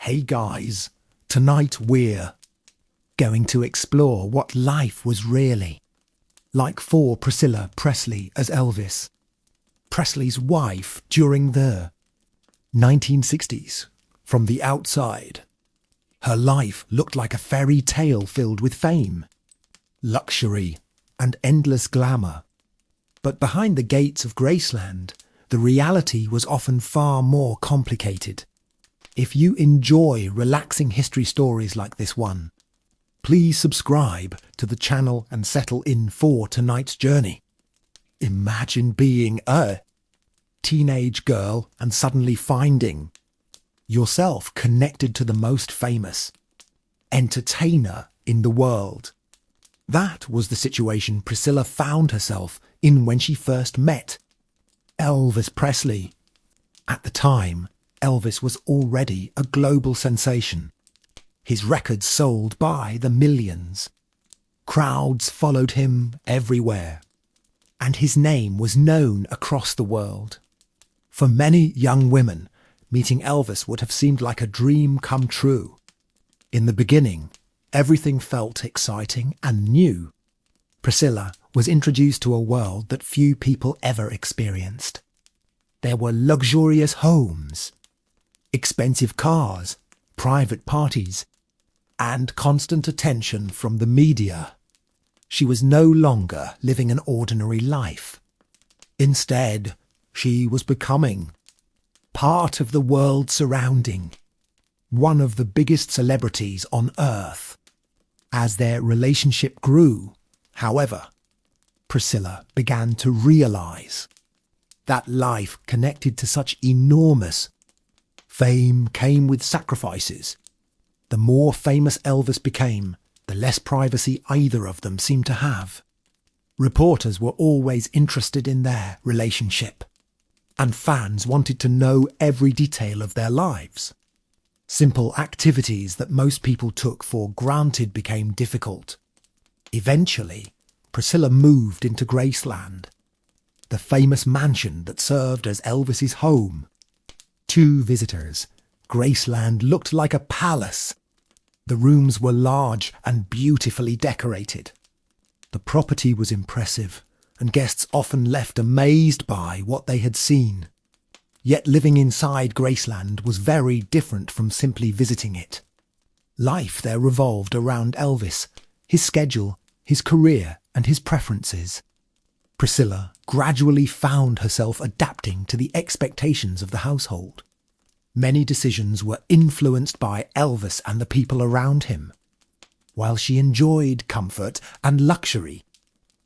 Hey guys, tonight we're going to explore what life was really like for Priscilla Presley as Elvis Presley's wife during the 1960s. From the outside, her life looked like a fairy tale filled with fame, luxury, and endless glamour. But behind the gates of Graceland, the reality was often far more complicated. If you enjoy relaxing history stories like this one, please subscribe to the channel and settle in for tonight's journey. Imagine being a teenage girl and suddenly finding yourself connected to the most famous entertainer in the world. That was the situation Priscilla found herself in when she first met Elvis Presley. At the time, Elvis was already a global sensation. His records sold by the millions. Crowds followed him everywhere, and his name was known across the world. For many young women, meeting Elvis would have seemed like a dream come true. In the beginning, everything felt exciting and new. Priscilla was introduced to a world that few people ever experienced. There were luxurious homes, expensive cars, private parties, and constant attention from the media. She was no longer living an ordinary life. Instead, she was becoming part of the world surrounding one of the biggest celebrities on earth. As their relationship grew, however, Priscilla began to realize that life connected to such enormous fame came with sacrifices. The more famous Elvis became, the less privacy either of them seemed to have. Reporters were always interested in their relationship, and fans wanted to know every detail of their lives. Simple activities that most people took for granted became difficult. Eventually, Priscilla moved into Graceland, the famous mansion that served as Elvis's home. To visitors, Graceland looked like a palace. The rooms were large and beautifully decorated. The property was impressive, and guests often left amazed by what they had seen. Yet living inside Graceland was very different from simply visiting it. Life there revolved around Elvis, his schedule, his career, and his preferences. Priscilla gradually found herself adapting to the expectations of the household. Many decisions were influenced by Elvis and the people around him. While she enjoyed comfort and luxury,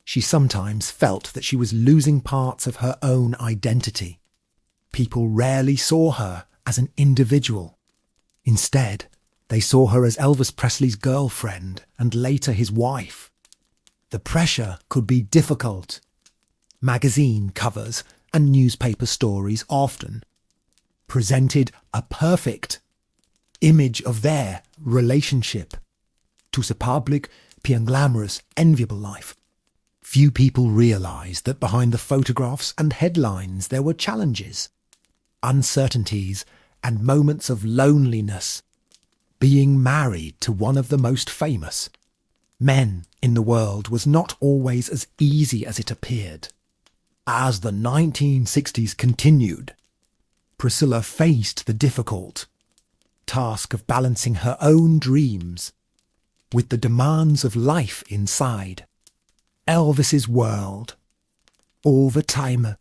she sometimes felt that she was losing parts of her own identity. People rarely saw her as an individual. Instead, they saw her as Elvis Presley's girlfriend and later his wife. The pressure could be difficult. Magazine covers and newspaper stories often presented a perfect image of their relationship. Tout ce public, bien glamorous, enviable life. Few people realized that behind the photographs and headlines there were challenges, uncertainties, and moments of loneliness. Being married to one of the most famous men in the world was not always as easy as it appeared. As the 1960s continued, Priscilla faced the difficult task of balancing her own dreams with the demands of life inside Elvis's world. All the time,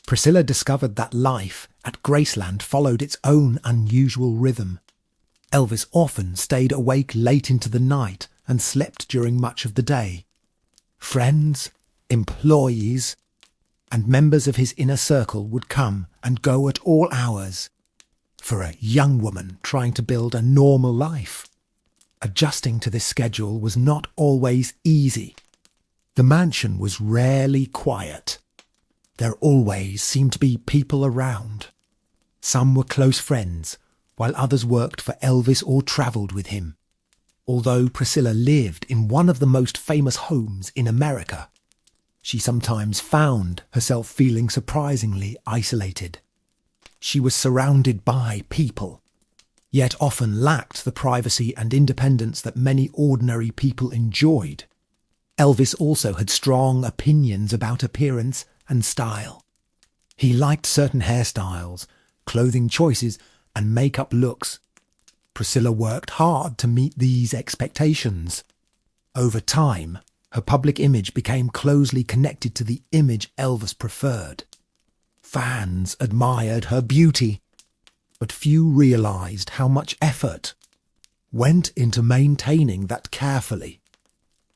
Priscilla discovered that life at Graceland followed its own unusual rhythm. Elvis often stayed awake late into the night and slept during much of the day. Friends, employees, and members of his inner circle would come and go at all hours. For a young woman trying to build a normal life, adjusting to this schedule was not always easy. The mansion was rarely quiet. There always seemed to be people around. Some were close friends, while others worked for Elvis or travelled with him. Although Priscilla lived in one of the most famous homes in America, she sometimes found herself feeling surprisingly isolated. She was surrounded by people, yet often lacked the privacy and independence that many ordinary people enjoyed. Elvis also had strong opinions about appearance and style. He liked certain hairstyles, clothing choices, and makeup looks. Priscilla worked hard to meet these expectations. Over time, her public image became closely connected to the image Elvis preferred. Fans admired her beauty, but few realized how much effort went into maintaining that carefully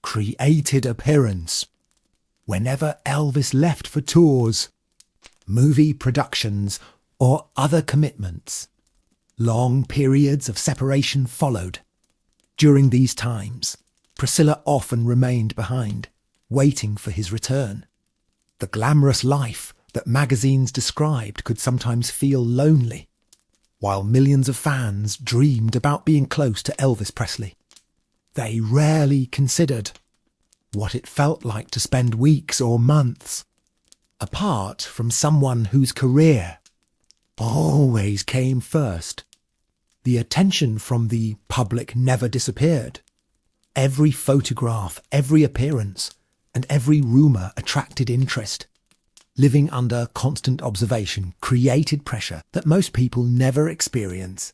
created appearance. Whenever Elvis left for tours, movie productions, or other commitments, long periods of separation followed. During these times, Priscilla often remained behind, waiting for his return. The glamorous life that magazines described could sometimes feel lonely, while millions of fans dreamed about being close to Elvis Presley. They rarely considered what it felt like to spend weeks or months apart from someone whose career always came first. The attention from the public never disappeared. Every photograph, every appearance, and every rumour attracted interest. Living under constant observation created pressure that most people never experience.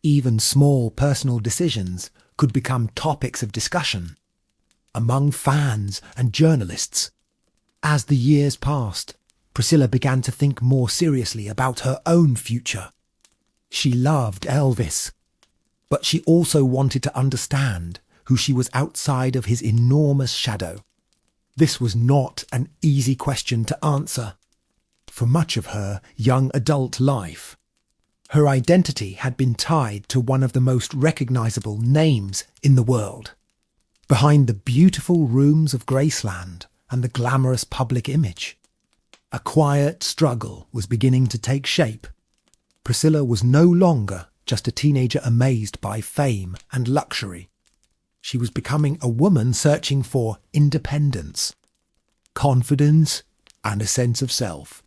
Even small personal decisions could become topics of discussion among fans and journalists. As the years passed, Priscilla began to think more seriously about her own future. She loved Elvis, but she also wanted to understand who she was outside of his enormous shadow. This was not an easy question to answer. For much of her young adult life, her identity had been tied to one of the most recognizable names in the world. Behind the beautiful rooms of Graceland and the glamorous public image, a quiet struggle was beginning to take shape. Priscilla was no longer just a teenager amazed by fame and luxury. She was becoming a woman searching for independence, confidence, and a sense of self.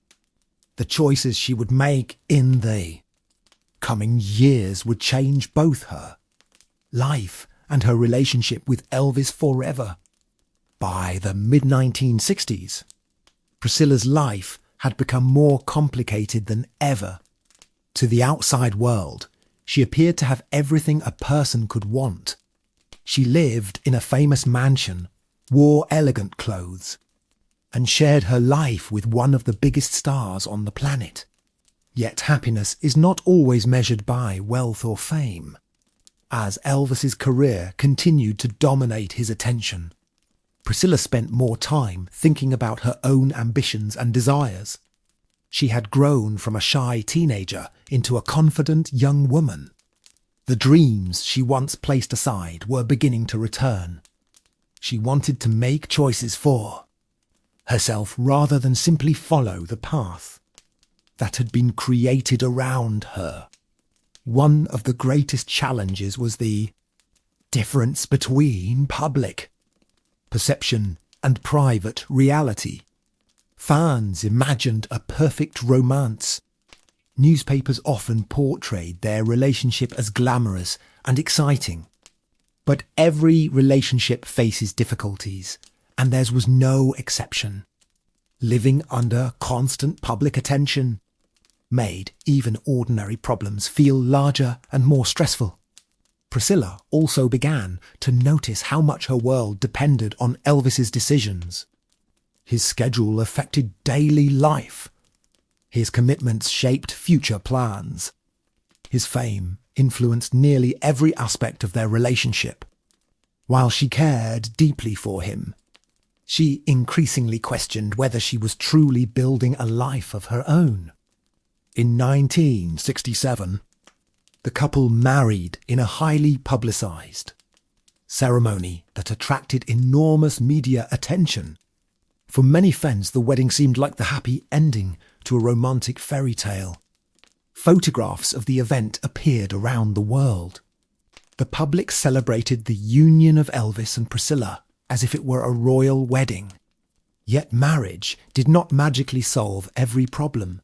The choices she would make in the coming years would change both her life and her relationship with Elvis forever. By the mid-1960s, Priscilla's life had become more complicated than ever. To the outside world, she appeared to have everything a person could want. She lived in a famous mansion, wore elegant clothes, and shared her life with one of the biggest stars on the planet. Yet happiness is not always measured by wealth or fame. As Elvis's career continued to dominate his attention, Priscilla spent more time thinking about her own ambitions and desires. She had grown from a shy teenager into a confident young woman. The dreams she once placed aside were beginning to return. She wanted to make choices for herself rather than simply follow the path that had been created around her. One of the greatest challenges was the difference between public perception and private reality. Fans imagined a perfect romance. Newspapers often portrayed their relationship as glamorous and exciting. But every relationship faces difficulties, and theirs was no exception. Living under constant public attention made even ordinary problems feel larger and more stressful. Priscilla also began to notice how much her world depended on Elvis's decisions. His schedule affected daily life. His commitments shaped future plans. His fame influenced nearly every aspect of their relationship. While she cared deeply for him, she increasingly questioned whether she was truly building a life of her own. In 1967, the couple married in a highly publicized ceremony that attracted enormous media attention. For many fans, the wedding seemed like the happy ending to a romantic fairy tale. Photographs of the event appeared around the world. The public celebrated the union of Elvis and Priscilla as if it were a royal wedding. Yet marriage did not magically solve every problem.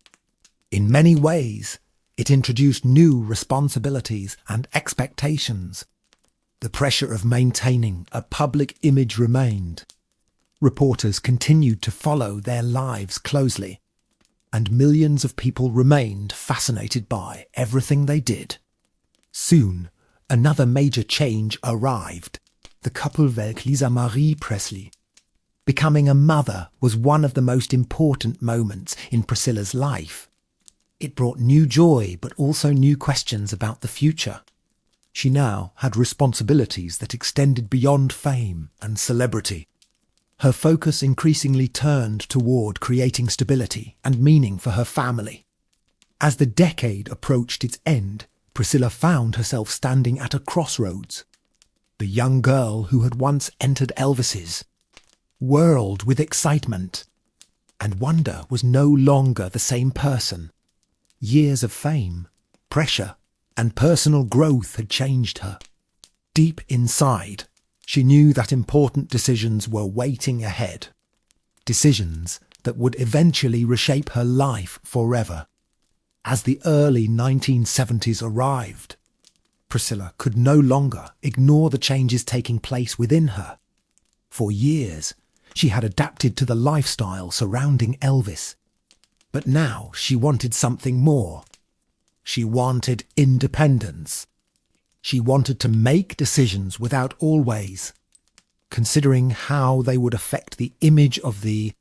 In many ways, It introduced new responsibilities and expectations. The pressure of maintaining a public image remained. Reporters continued to follow their lives closely, and millions of people remained fascinated by everything they did. Soon, another major change arrived. The couple Lisa Marie Presley. Becoming a mother was one of the most important moments in Priscilla's life. It brought new joy, but also new questions about the future. She now had responsibilities that extended beyond fame and celebrity. Her focus increasingly turned toward creating stability and meaning for her family. As the decade approached its end, Priscilla found herself standing at a crossroads. The young girl who had once entered Elvis's world with excitement and wonder was no longer the same person. Years of fame, pressure, and personal growth had changed her. Deep inside, she knew that important decisions were waiting ahead. Decisions that would eventually reshape her life forever. As the early 1970s arrived, Priscilla could no longer ignore the changes taking place within her. For years, she had adapted to the lifestyle surrounding Elvis. But now she wanted something more. She wanted independence. She wanted to make decisions without always considering how they would affect the image of the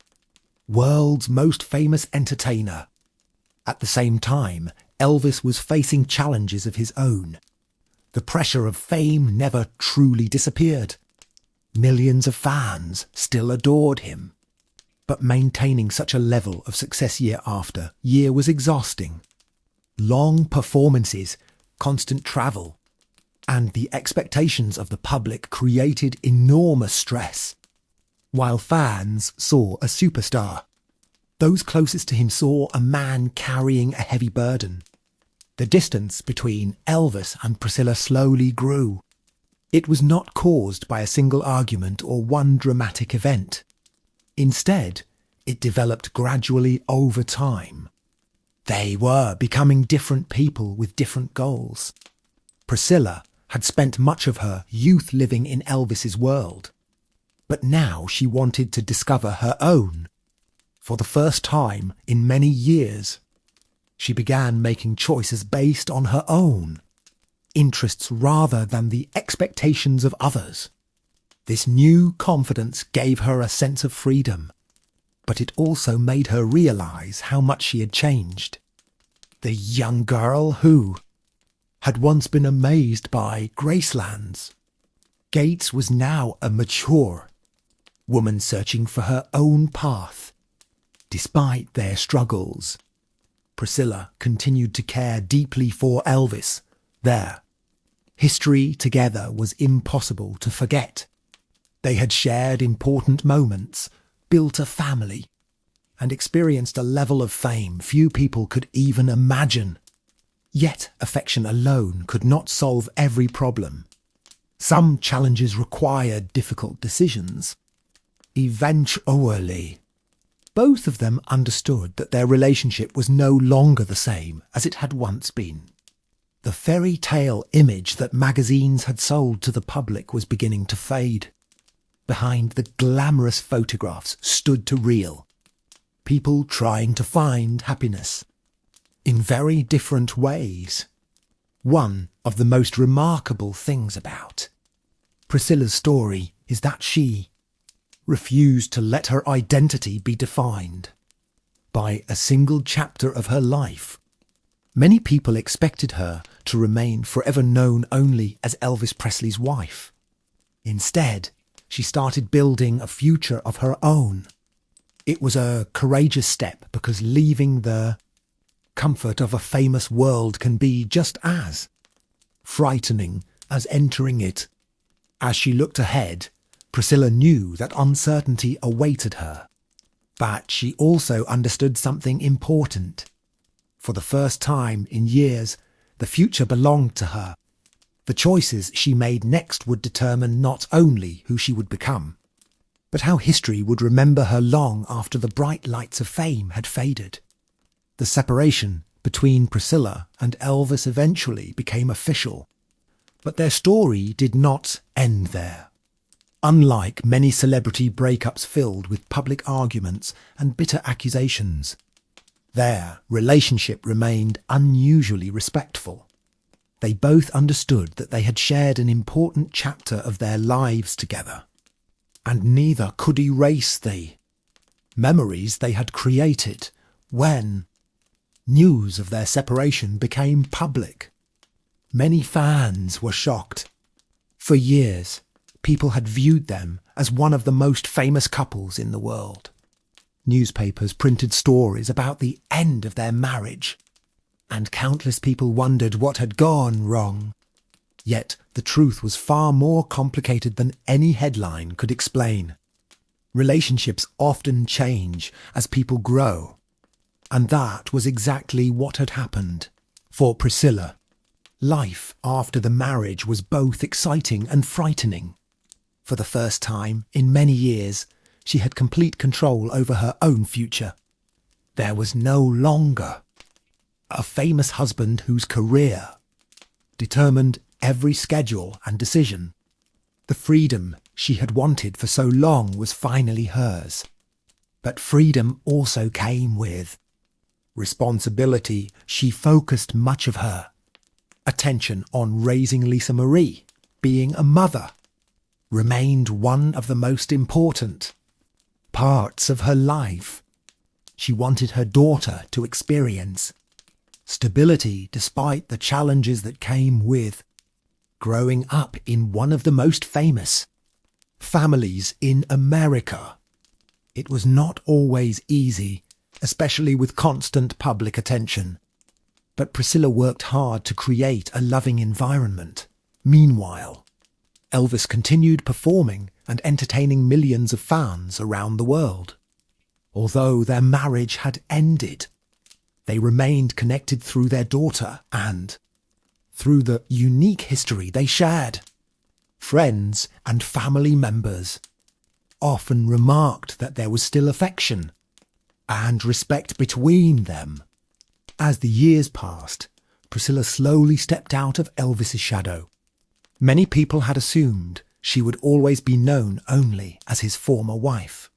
world's most famous entertainer. At the same time, Elvis was facing challenges of his own. The pressure of fame never truly disappeared. Millions of fans still adored him. But maintaining such a level of success year after year was exhausting. Long performances, constant travel, and the expectations of the public created enormous stress. While fans saw a superstar, those closest to him saw a man carrying a heavy burden. The distance between Elvis and Priscilla slowly grew. It was not caused by a single argument or one dramatic event. Instead, it developed gradually over time. They were becoming different people with different goals. Priscilla had spent much of her youth living in Elvis's world, but now she wanted to discover her own. For the first time in many years, she began making choices based on her own interests rather than the expectations of others. This new confidence gave her a sense of freedom, but it also made her realize how much she had changed. The young girl who had once been amazed by Graceland's gates was now a mature woman searching for her own path. Despite their struggles, Priscilla continued to care deeply for Elvis. Their history together was impossible to forget. They had shared important moments, built a family, and experienced a level of fame few people could even imagine. Yet affection alone could not solve every problem. Some challenges required difficult decisions. Eventually, both of them understood that their relationship was no longer the same as it had once been. The fairy tale image that magazines had sold to the public was beginning to fade. Behind the glamorous photographs stood to real people trying to find happiness in very different ways. One of the most remarkable things about Priscilla's story is that she refused to let her identity be defined by a single chapter of her life. Many people expected her to remain forever known only as Elvis Presley's wife. Instead, she started building a future of her own. It was a courageous step because leaving the comfort of a famous world can be just as frightening as entering it. As she looked ahead, Priscilla knew that uncertainty awaited her. But she also understood something important. For the first time in years, the future belonged to her. The choices she made next would determine not only who she would become, but how history would remember her long after the bright lights of fame had faded. The separation between Priscilla and Elvis eventually became official, but their story did not end there. Unlike many celebrity breakups filled with public arguments and bitter accusations, their relationship remained unusually respectful. They both understood that they had shared an important chapter of their lives together, and neither could erase the memories they had created when news of their separation became public. Many fans were shocked. For years, people had viewed them as one of the most famous couples in the world. Newspapers printed stories about the end of their marriage, and countless people wondered what had gone wrong. Yet the truth was far more complicated than any headline could explain. Relationships often change as people grow, and that was exactly what had happened for Priscilla. Life after the marriage was both exciting and frightening. For the first time in many years, she had complete control over her own future. There was no longer a famous husband whose career determined every schedule and decision. The freedom she had wanted for so long was finally hers. But freedom also came with responsibility. She focused much of her attention on raising Lisa Marie. Being a mother remained one of the most important parts of her life. She wanted her daughter to experience stability despite the challenges that came with growing up in one of the most famous families in America. It was not always easy, especially with constant public attention. But Priscilla worked hard to create a loving environment. Meanwhile, Elvis continued performing and entertaining millions of fans around the world. Although their marriage had ended, they remained connected through their daughter and through the unique history they shared. Friends and family members often remarked that there was still affection and respect between them. As the years passed, Priscilla slowly stepped out of Elvis's shadow. Many people had assumed she would always be known only as his former wife.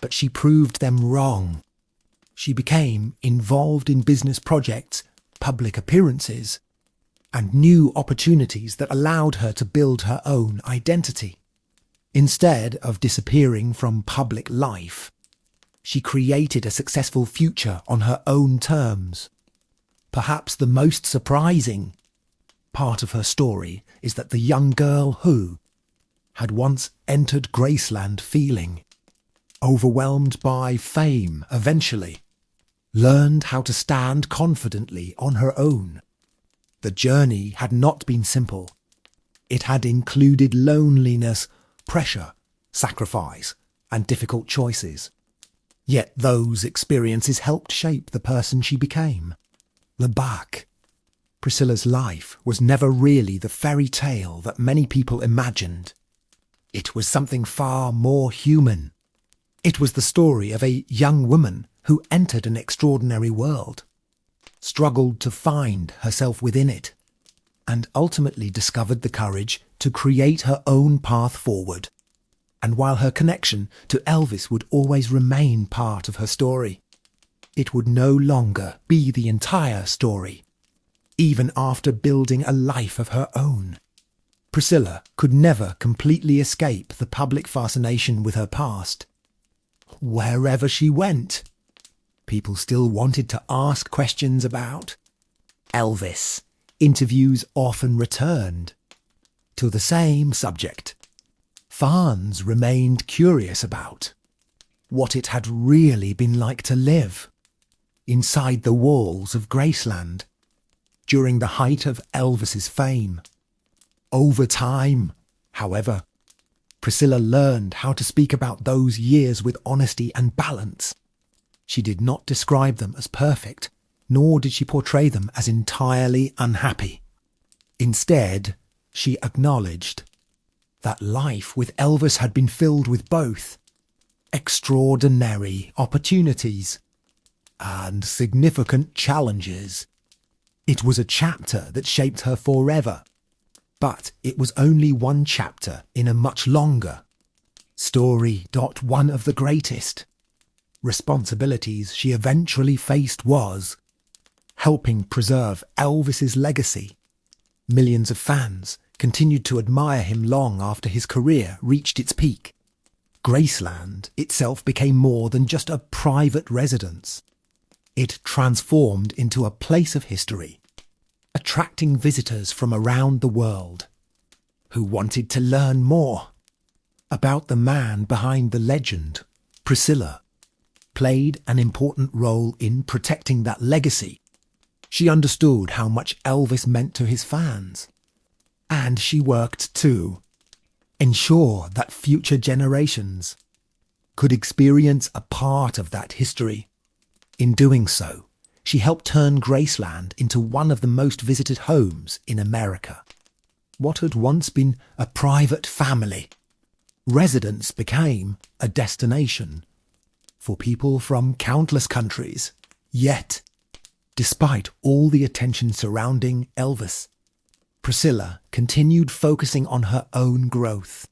But she proved them wrong. She became involved in business projects, public appearances, and new opportunities that allowed her to build her own identity. Instead of disappearing from public life, she created a successful future on her own terms. Perhaps the most surprising part of her story is that the young girl who had once entered Graceland feeling overwhelmed by fame eventually learned how to stand confidently on her own. The journey had not been simple. It had included loneliness, pressure, sacrifice, and difficult choices. Yet those experiences helped shape the person she became. Back. Priscilla's life was never really the fairy tale that many people imagined. It was something far more human. It was the story of a young woman who entered an extraordinary world, struggled to find herself within it, and ultimately discovered the courage to create her own path forward. And while her connection to Elvis would always remain part of her story, it would no longer be the entire story. Even after building a life of her own, Priscilla could never completely escape the public fascination with her past. Wherever she went, people still wanted to ask questions about Elvis. Interviews often returned to the same subject. Fans remained curious about what it had really been like to live inside the walls of Graceland during the height of Elvis's fame. Over time, however, Priscilla learned how to speak about those years with honesty and balance. She did not describe them as perfect, nor did she portray them as entirely unhappy. Instead, she acknowledged that life with Elvis had been filled with both extraordinary opportunities and significant challenges. It was a chapter that shaped her forever, but it was only one chapter in a much longer story. One of the greatest responsibilities she eventually faced was helping preserve Elvis's legacy. Millions of fans continued to admire him long after his career reached its peak. Graceland itself became more than just a private residence. It transformed into a place of history, attracting visitors from around the world who wanted to learn more about the man behind the legend. Priscilla played an important role in protecting that legacy. She understood how much Elvis meant to his fans, and she worked to ensure that future generations could experience a part of that history. In doing so, she helped turn Graceland into one of the most visited homes in America. What had once been a private family residence became a destination for people from countless countries. Yet, despite all the attention surrounding Elvis, Priscilla continued focusing on her own growth.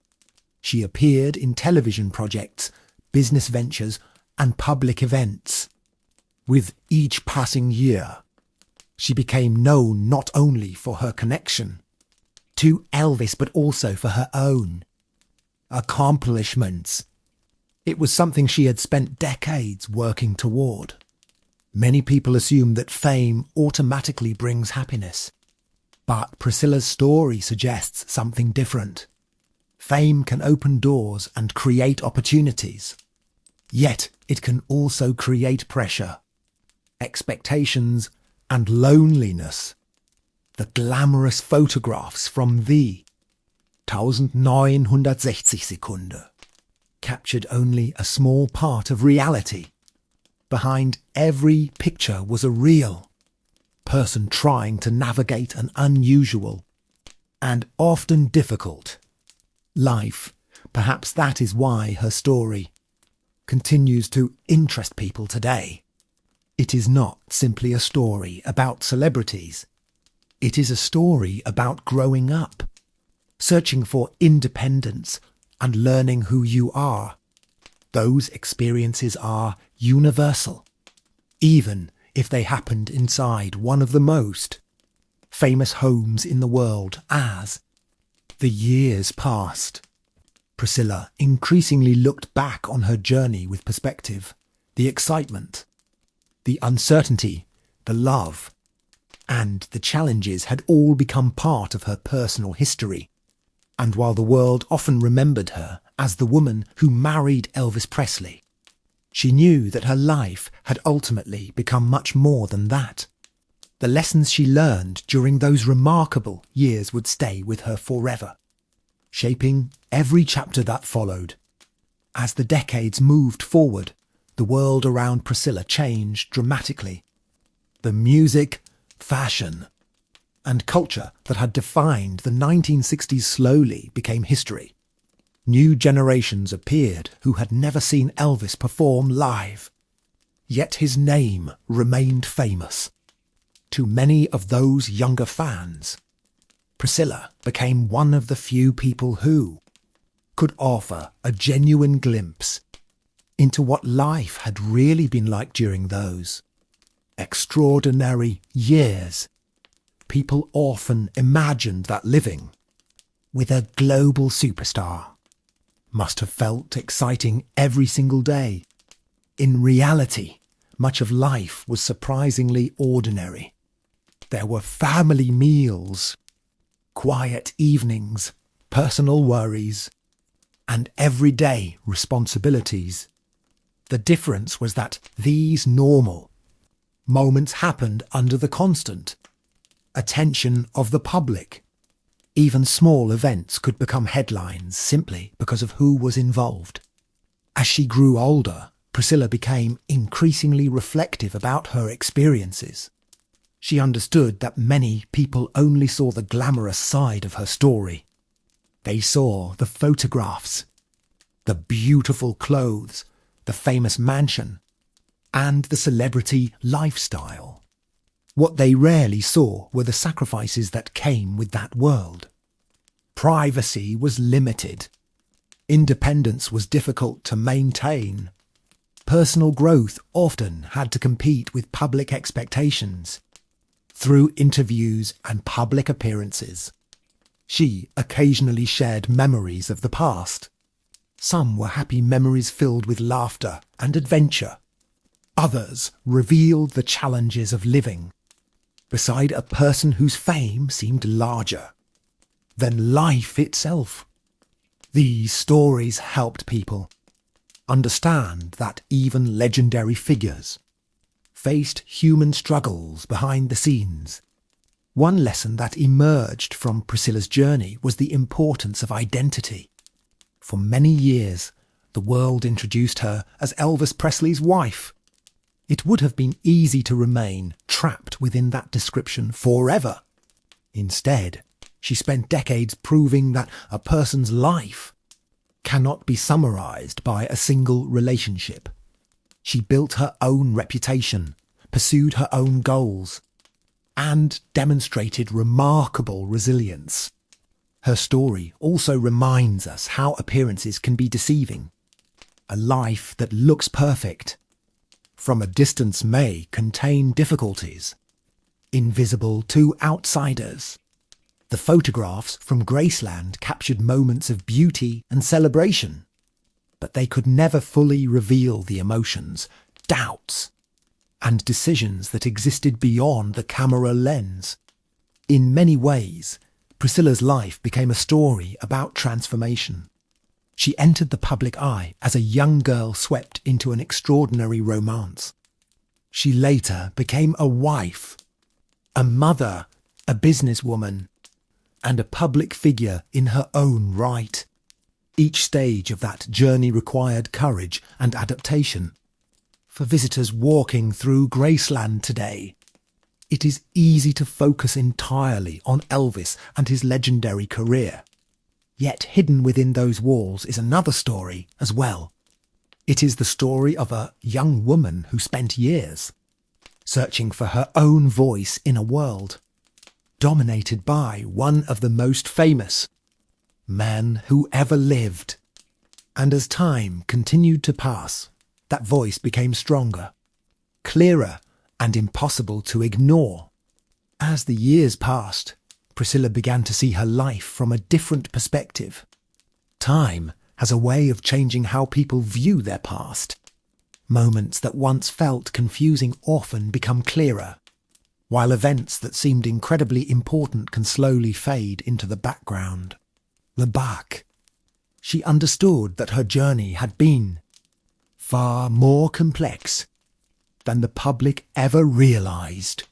She appeared in television projects, business ventures, and public events. With each passing year, she became known not only for her connection to Elvis, but also for her own accomplishments. It was something she had spent decades working toward. Many people assume that fame automatically brings happiness, but Priscilla's story suggests something different. Fame can open doors and create opportunities, yet it can also create pressure, expectations, and loneliness. The glamorous photographs from the 1960 Sekunde captured only a small part of reality. Behind every picture was a real person trying to navigate an unusual and often difficult life. Perhaps that is why her story continues to interest people today. It is not simply a story about celebrities. It is a story about growing up, searching for independence, and learning who you are. Those experiences are universal, even if they happened inside one of the most famous homes in the world. As the years passed, Priscilla increasingly looked back on her journey with perspective. The excitement, the uncertainty, the love, and the challenges had all become part of her personal history. And while the world often remembered her as the woman who married Elvis Presley, she knew that her life had ultimately become much more than that. The lessons she learned during those remarkable years would stay with her forever, shaping every chapter that followed. As the decades moved forward, the world around Priscilla changed dramatically. The music, fashion, and culture that had defined the 1960s slowly became history. New generations appeared who had never seen Elvis perform live, yet his name remained famous. To many of those younger fans, Priscilla became one of the few people who could offer a genuine glimpse into what life had really been like during those extraordinary years. People often imagined that living with a global superstar must have felt exciting every single day. In reality, much of life was surprisingly ordinary. There were family meals, quiet evenings, personal worries, and everyday responsibilities. The difference was that these normal moments happened under the constant attention of the public. Even small events could become headlines simply because of who was involved. As she grew older, Priscilla became increasingly reflective about her experiences. She understood that many people only saw the glamorous side of her story. They saw the photographs, the beautiful clothes, the famous mansion, and the celebrity lifestyle. What they rarely saw were the sacrifices that came with that world. Privacy was limited. Independence was difficult to maintain. Personal growth often had to compete with public expectations. Through interviews and public appearances, she occasionally shared memories of the past. Some were happy memories filled with laughter and adventure. Others revealed the challenges of living beside a person whose fame seemed larger than life itself. These stories helped people understand that even legendary figures faced human struggles behind the scenes. One lesson that emerged from Priscilla's journey was the importance of identity. For many years, the world introduced her as Elvis Presley's wife. It would have been easy to remain trapped within that description forever. Instead, she spent decades proving that a person's life cannot be summarized by a single relationship. She built her own reputation, pursued her own goals, and demonstrated remarkable resilience. Her story also reminds us how appearances can be deceiving. A life that looks perfect from a distance may contain difficulties, invisible to outsiders. The photographs from Graceland captured moments of beauty and celebration, but they could never fully reveal the emotions, doubts, and decisions that existed beyond the camera lens. In many ways, Priscilla's life became a story about transformation. She entered the public eye as a young girl swept into an extraordinary romance. She later became a wife, a mother, a businesswoman, and a public figure in her own right. Each stage of that journey required courage and adaptation. For visitors walking through Graceland today, it is easy to focus entirely on Elvis and his legendary career. Yet hidden within those walls is another story as well. It is the story of a young woman who spent years searching for her own voice in a world dominated by one of the most famous men who ever lived. And as time continued to pass, that voice became stronger, clearer, and impossible to ignore. As the years passed, Priscilla began to see her life from a different perspective. Time has a way of changing how people view their past. Moments that once felt confusing often become clearer, while events that seemed incredibly important can slowly fade into the background. Back. She understood that her journey had been far more complex than the public ever realized.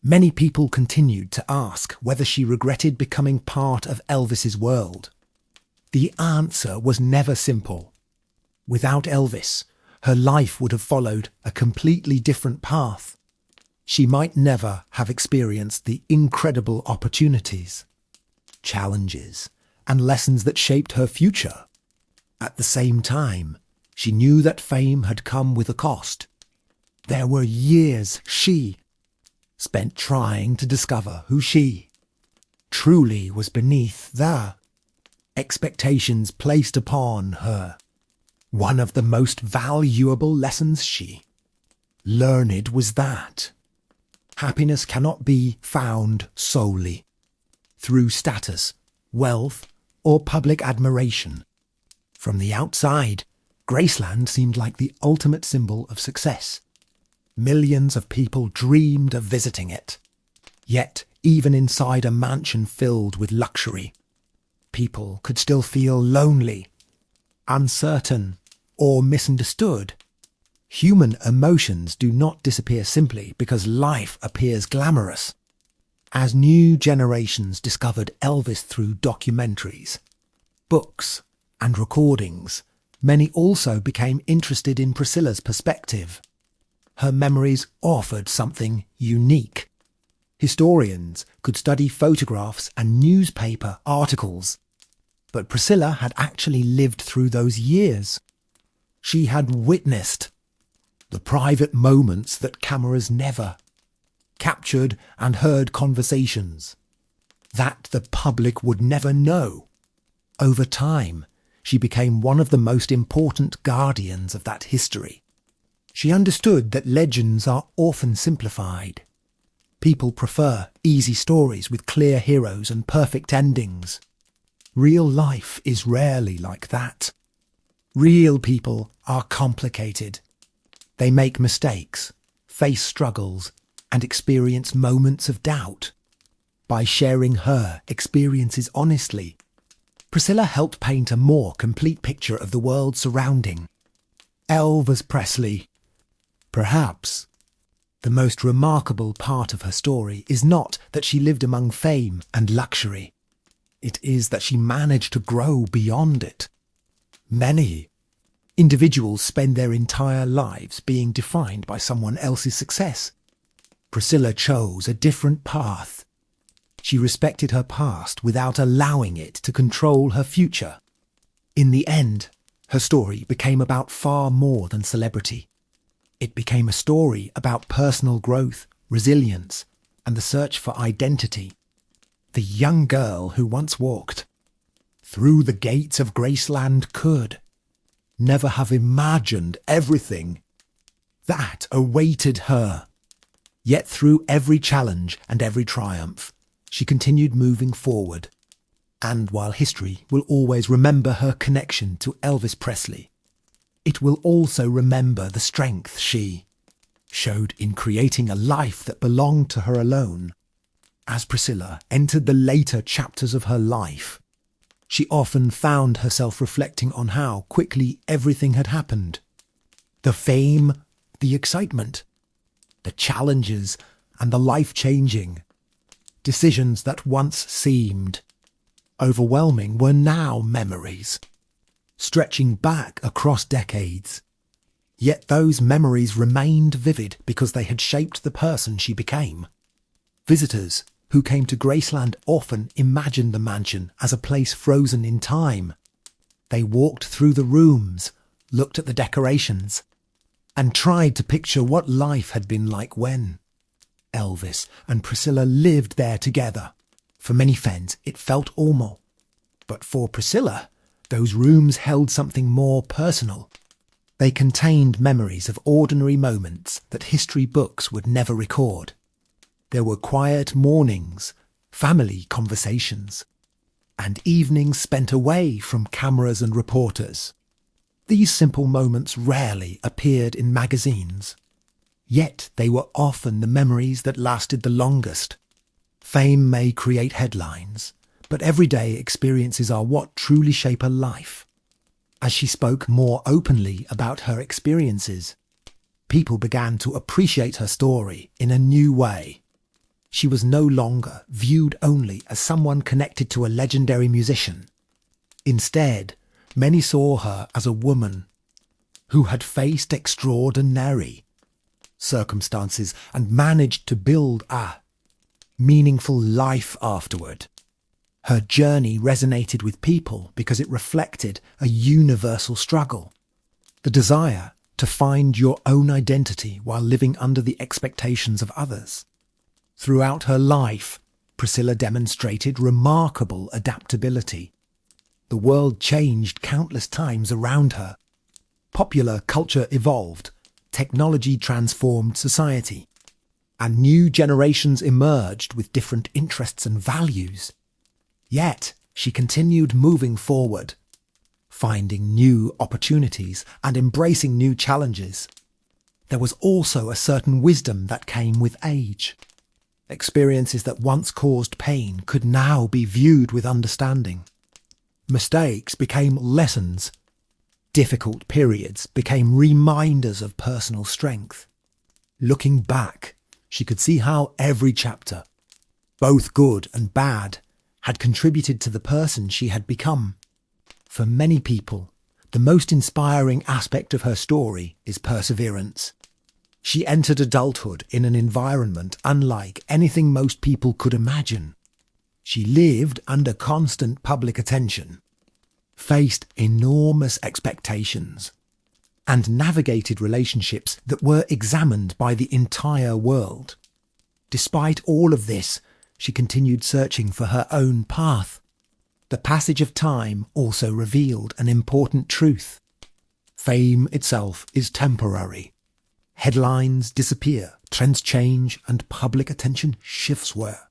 Many people continued to ask whether she regretted becoming part of Elvis's world. The answer was never simple. Without Elvis, her life would have followed a completely different path. She might never have experienced the incredible opportunities, challenges, and lessons that shaped her future. At the same time, she knew that fame had come with a cost. There were years she spent trying to discover who she truly was beneath the expectations placed upon her. One of the most valuable lessons she learned was that happiness cannot be found solely through status, wealth, or public admiration. From the outside, Graceland seemed like the ultimate symbol of success. Millions of people dreamed of visiting it. Yet, even inside a mansion filled with luxury, people could still feel lonely, uncertain, or misunderstood. Human emotions do not disappear simply because life appears glamorous. As new generations discovered Elvis through documentaries, books, and recordings, many also became interested in Priscilla's perspective. Her memories offered something unique. Historians could study photographs and newspaper articles, but Priscilla had actually lived through those years. She had witnessed the private moments that cameras never captured, and heard conversations that the public would never know. Over time, she became one of the most important guardians of that history. She understood that legends are often simplified. People prefer easy stories with clear heroes and perfect endings. Real life is rarely like that. Real people are complicated. They make mistakes, face struggles, and experience moments of doubt. By sharing her experiences honestly, Priscilla helped paint a more complete picture of the world surrounding Elvis Presley. Perhaps the most remarkable part of her story is not that she lived among fame and luxury. It is that she managed to grow beyond it. Many individuals spend their entire lives being defined by someone else's success. Priscilla chose a different path. She respected her past without allowing it to control her future. In the end, her story became about far more than celebrity. It became a story about personal growth, resilience, and the search for identity. The young girl who once walked through the gates of Graceland could never have imagined everything that awaited her. Yet through every challenge and every triumph, she continued moving forward. And while history will always remember her connection to Elvis Presley, it will also remember the strength she showed in creating a life that belonged to her alone. As Priscilla entered the later chapters of her life, she often found herself reflecting on how quickly everything had happened. The fame, the excitement, the challenges, and the life-changing decisions that once seemed overwhelming were now memories, stretching back across decades. Yet those memories remained vivid because they had shaped the person she became. Visitors who came to Graceland often imagined the mansion as a place frozen in time. They walked through the rooms, looked at the decorations, and tried to picture what life had been like when Elvis and Priscilla lived there together. For many fans, it felt formal. But for Priscilla, those rooms held something more personal. They contained memories of ordinary moments that history books would never record. There were quiet mornings, family conversations, and evenings spent away from cameras and reporters. These simple moments rarely appeared in magazines. Yet they were often the memories that lasted the longest. Fame may create headlines, but everyday experiences are what truly shape a life. As she spoke more openly about her experiences, people began to appreciate her story in a new way. She was no longer viewed only as someone connected to a legendary musician. Instead, many saw her as a woman who had faced extraordinary circumstances and managed to build a meaningful life afterward. Her journey resonated with people because it reflected a universal struggle, the desire to find your own identity while living under the expectations of others. Throughout her life, Priscilla demonstrated remarkable adaptability. The world changed countless times around her. Popular culture evolved, technology transformed society, and new generations emerged with different interests and values. Yet, she continued moving forward, finding new opportunities and embracing new challenges. There was also a certain wisdom that came with age. Experiences that once caused pain could now be viewed with understanding. Mistakes became lessons. Difficult periods became reminders of personal strength. Looking back, she could see how every chapter, both good and bad, had contributed to the person she had become. For many people, the most inspiring aspect of her story is perseverance. She entered adulthood in an environment unlike anything most people could imagine. She lived under constant public attention, faced enormous expectations, and navigated relationships that were examined by the entire world. Despite all of this, she continued searching for her own path. The passage of time also revealed an important truth. Fame itself is temporary. Headlines disappear, trends change, and public attention shifts where.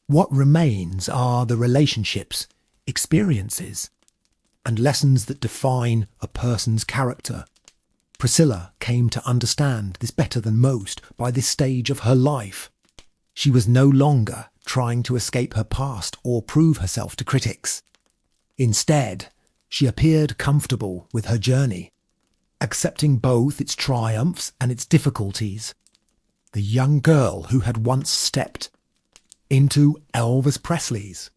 What remains are the relationships, experiences, and lessons that define a person's character. Priscilla came to understand this better than most by this stage of her life. She was no longer trying to escape her past or prove herself to critics. Instead, she appeared comfortable with her journey, accepting both its triumphs and its difficulties. The young girl who had once stepped into Elvis Presley's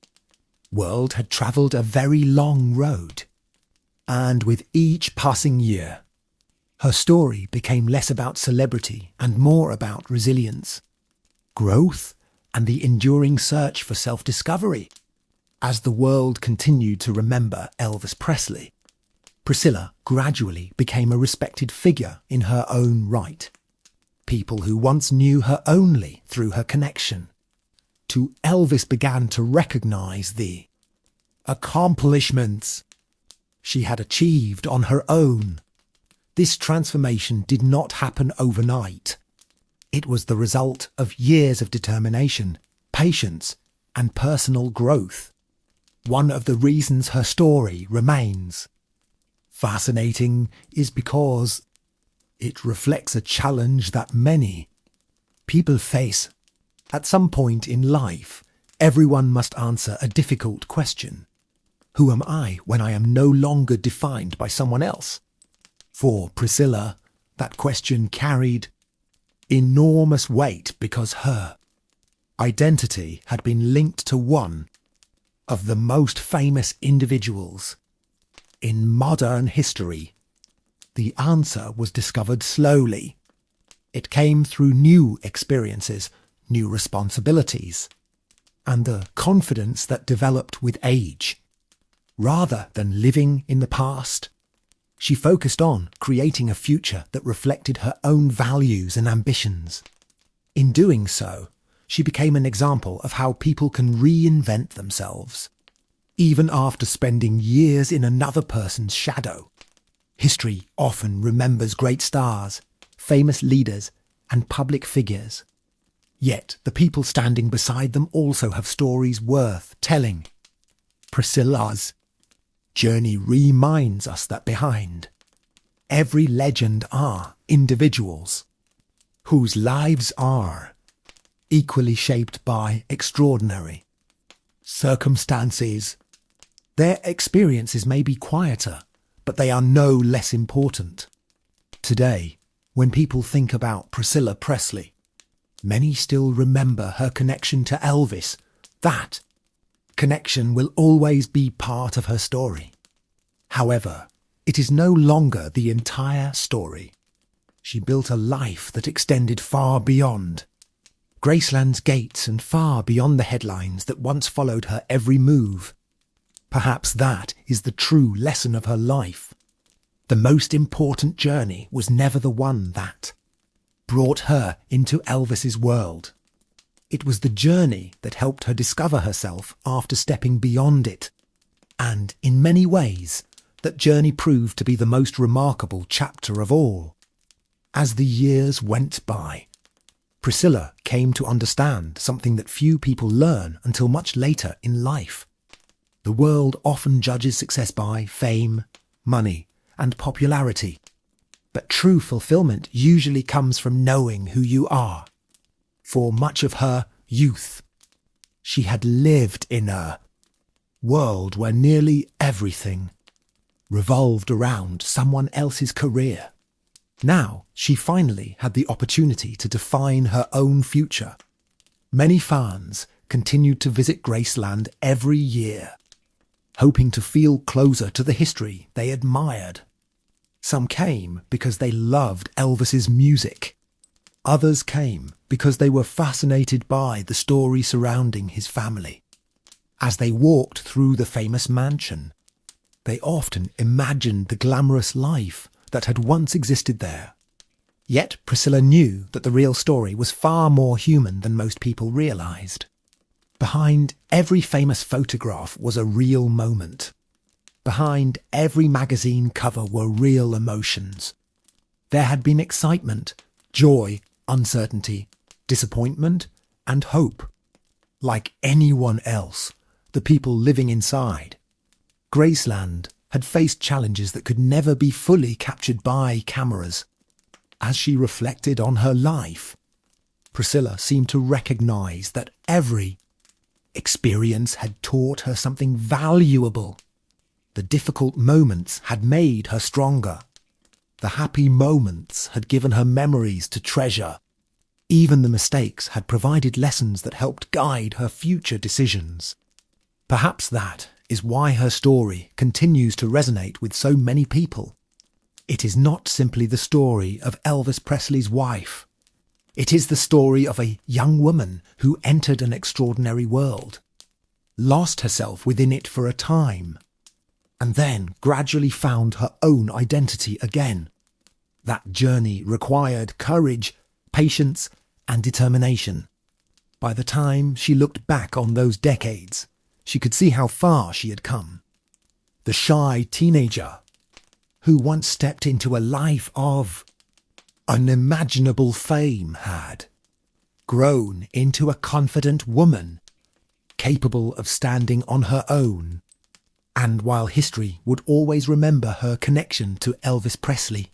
world had travelled a very long road, and with each passing year, her story became less about celebrity and more about resilience, growth, and the enduring search for self-discovery. As the world continued to remember Elvis Presley, Priscilla gradually became a respected figure in her own right. People who once knew her only through her connection to Elvis began to recognise the accomplishments she had achieved on her own. This transformation did not happen overnight. It was the result of years of determination, patience, and personal growth. One of the reasons her story remains fascinating is because it reflects a challenge that many people face. At some point in life, everyone must answer a difficult question. Who am I when I am no longer defined by someone else? For Priscilla, that question carried enormous weight because her identity had been linked to one of the most famous individuals in modern history. The answer was discovered slowly. It came through new experiences, new responsibilities, and the confidence that developed with age. Rather than living in the past, she focused on creating a future that reflected her own values and ambitions. In doing so, she became an example of how people can reinvent themselves, even after spending years in another person's shadow. History often remembers great stars, famous leaders, and public figures. Yet the people standing beside them also have stories worth telling. Priscilla's journey reminds us that behind every legend are individuals whose lives are equally shaped by extraordinary circumstances. Their experiences may be quieter, but they are no less important. Today, when people think about Priscilla Presley, many still remember her connection to Elvis. That connection will always be part of her story. However, it is no longer the entire story. She built a life that extended far beyond Graceland's gates and far beyond the headlines that once followed her every move. Perhaps that is the true lesson of her life. The most important journey was never the one that brought her into Elvis's world. It was the journey that helped her discover herself after stepping beyond it. And in many ways, that journey proved to be the most remarkable chapter of all. As the years went by, Priscilla came to understand something that few people learn until much later in life. The world often judges success by fame, money, and popularity. But true fulfillment usually comes from knowing who you are. For much of her youth, she had lived in a world where nearly everything revolved around someone else's career. Now she finally had the opportunity to define her own future. Many fans continued to visit Graceland every year, hoping to feel closer to the history they admired. Some came because they loved Elvis's music. Others came because they were fascinated by the story surrounding his family. As they walked through the famous mansion, they often imagined the glamorous life that had once existed there. Yet Priscilla knew that the real story was far more human than most people realised. Behind every famous photograph was a real moment. Behind every magazine cover were real emotions. There had been excitement, joy, uncertainty, disappointment, and hope. Like anyone else, the people living inside, Graceland had faced challenges that could never be fully captured by cameras. As she reflected on her life, Priscilla seemed to recognise that every experience had taught her something valuable. The difficult moments had made her stronger. The happy moments had given her memories to treasure. Even the mistakes had provided lessons that helped guide her future decisions. Perhaps that is why her story continues to resonate with so many people. It is not simply the story of Elvis Presley's wife. It is the story of a young woman who entered an extraordinary world, lost herself within it for a time, and then gradually found her own identity again. That journey required courage, patience, and determination. By the time she looked back on those decades, she could see how far she had come. The shy teenager who once stepped into a life of unimaginable fame had grown into a confident woman, capable of standing on her own. And while history would always remember her connection to Elvis Presley,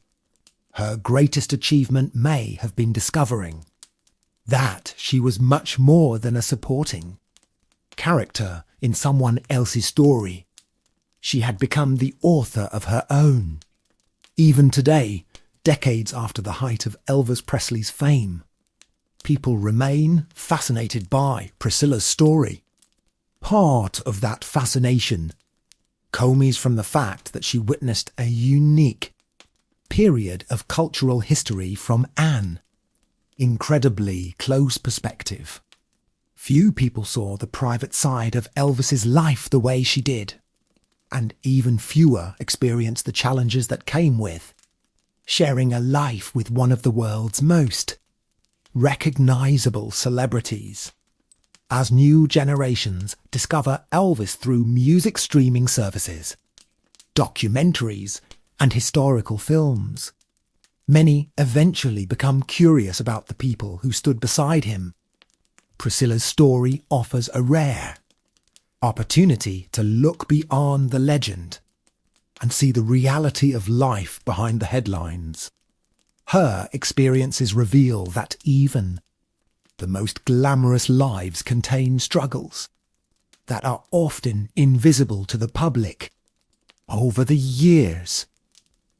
her greatest achievement may have been discovering that she was much more than a supporting character in someone else's story. She had become the author of her own. Even today, decades after the height of Elvis Presley's fame, people remain fascinated by Priscilla's story. Part of that fascination comes from the fact that she witnessed a unique period of cultural history from an incredibly close perspective. Few people saw the private side of Elvis's life the way she did, and even fewer experienced the challenges that came with sharing a life with one of the world's most recognizable celebrities. As new generations discover Elvis through music streaming services, documentaries, and historical films, many eventually become curious about the people who stood beside him. Priscilla's story offers a rare opportunity to look beyond the legend and see the reality of life behind the headlines. Her experiences reveal that even the most glamorous lives contain struggles that are often invisible to the public. Over the years,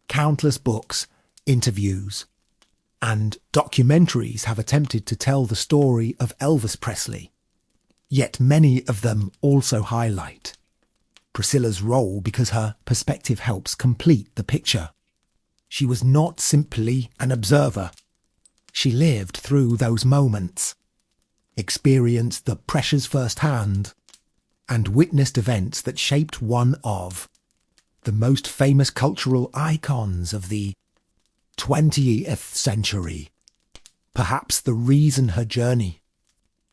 countless books, interviews, and documentaries have attempted to tell the story of Elvis Presley. Yet many of them also highlight Priscilla's role because her perspective helps complete the picture. She was not simply an observer. She lived through those moments, experienced the pressures firsthand, and witnessed events that shaped one of the most famous cultural icons of the 20th century. Perhaps the reason her journey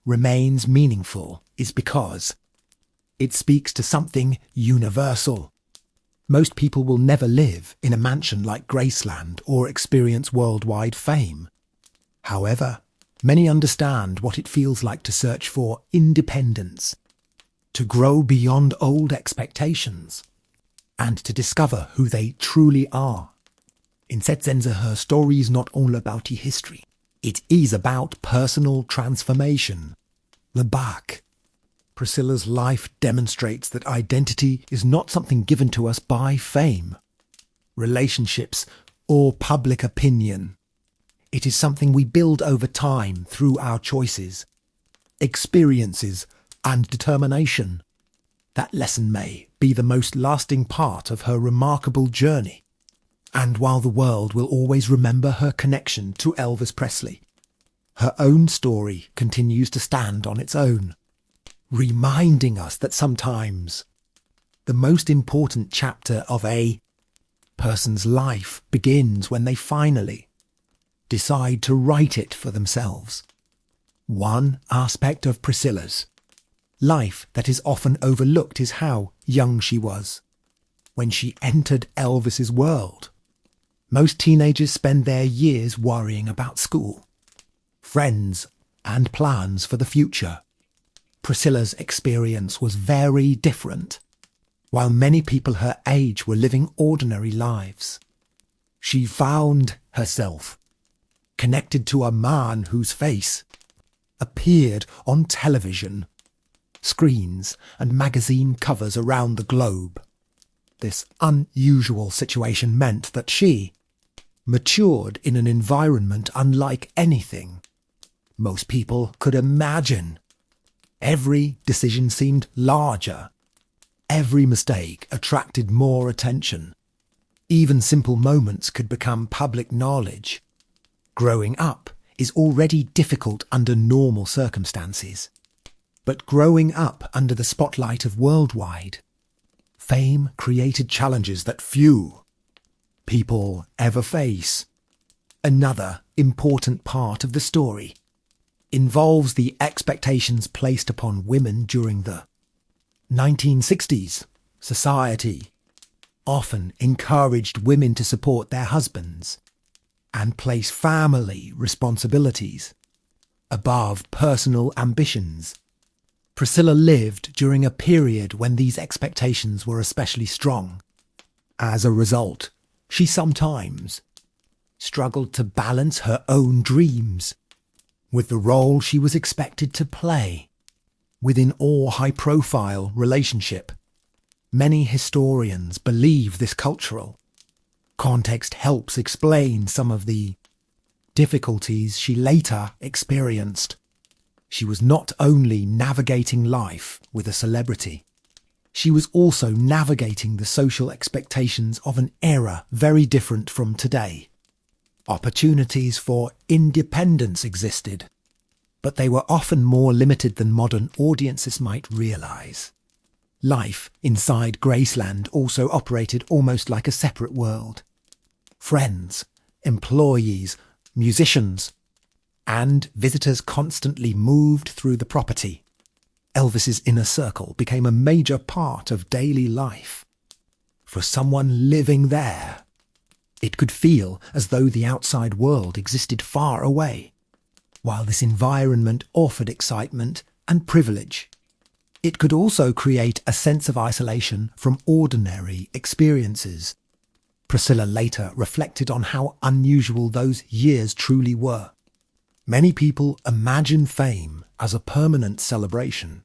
remains meaningful is because it speaks to something universal. Most people will never live in a mansion like Graceland or experience worldwide fame. However, many understand what it feels like to search for independence, to grow beyond old expectations, and to discover who they truly are. In that sense, her story is not all about the history. It is about personal transformation. The back. Priscilla's life demonstrates that identity is not something given to us by fame, relationships, or public opinion. It is something we build over time through our choices, experiences, and determination. That lesson may be the most lasting part of her remarkable journey. And while the world will always remember her connection to Elvis Presley, her own story continues to stand on its own, reminding us that sometimes the most important chapter of a person's life begins when they finally decide to write it for themselves. One aspect of Priscilla's life that is often overlooked is how young she was when she entered Elvis's world. Most teenagers spend their years worrying about school, friends, and plans for the future. Priscilla's experience was very different. While many people her age were living ordinary lives, she found herself connected to a man whose face appeared on television screens and magazine covers around the globe. This unusual situation meant that she matured in an environment unlike anything most people could imagine. Every decision seemed larger. Every mistake attracted more attention. Even simple moments could become public knowledge. Growing up is already difficult under normal circumstances. But growing up under the spotlight of worldwide fame created challenges that few people ever face. Another important part of the story involves the expectations placed upon women during the 1960s. Society often encouraged women to support their husbands and place family responsibilities above personal ambitions. Priscilla lived during a period when these expectations were especially strong. As a result, she sometimes struggled to balance her own dreams with the role she was expected to play within all high-profile relationship. Many historians believe this cultural context helps explain some of the difficulties she later experienced. She was not only navigating life with a celebrity, she was also navigating the social expectations of an era very different from today. Opportunities for independence existed, but they were often more limited than modern audiences might realize. Life inside Graceland also operated almost like a separate world. Friends, employees, musicians, and visitors constantly moved through the property. Elvis's inner circle became a major part of daily life. For someone living there, it could feel as though the outside world existed far away. While this environment offered excitement and privilege, it could also create a sense of isolation from ordinary experiences. Priscilla later reflected on how unusual those years truly were. Many people imagine fame as a permanent celebration,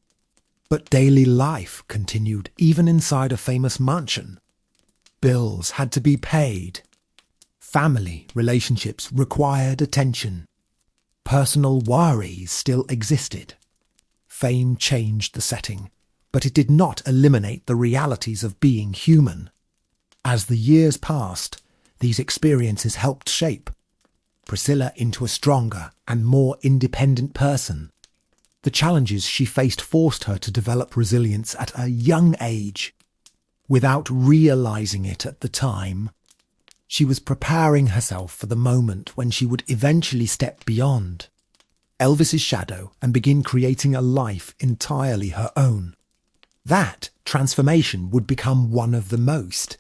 but daily life continued even inside a famous mansion. Bills had to be paid. Family relationships required attention. Personal worries still existed. Fame changed the setting, but it did not eliminate the realities of being human. As the years passed, these experiences helped shape Priscilla into a stronger and more independent person. The challenges she faced forced her to develop resilience at a young age. Without realizing it at the time, she was preparing herself for the moment when she would eventually step beyond Elvis's shadow and begin creating a life entirely her own. That transformation would become one of the most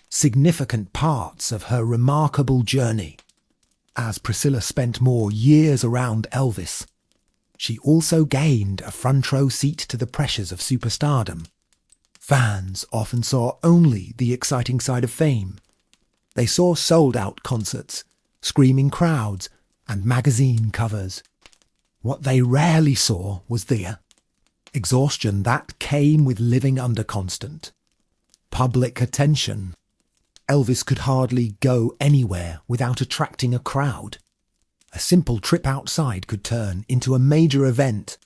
significant parts of her remarkable journey. As Priscilla spent more years around Elvis, she also gained a front-row seat to the pressures of superstardom. Fans often saw only the exciting side of fame. They saw sold-out concerts, screaming crowds, and magazine covers. What they rarely saw was the exhaustion that came with living under constant public attention. Elvis could hardly go anywhere without attracting a crowd. A simple trip outside could turn into a major event.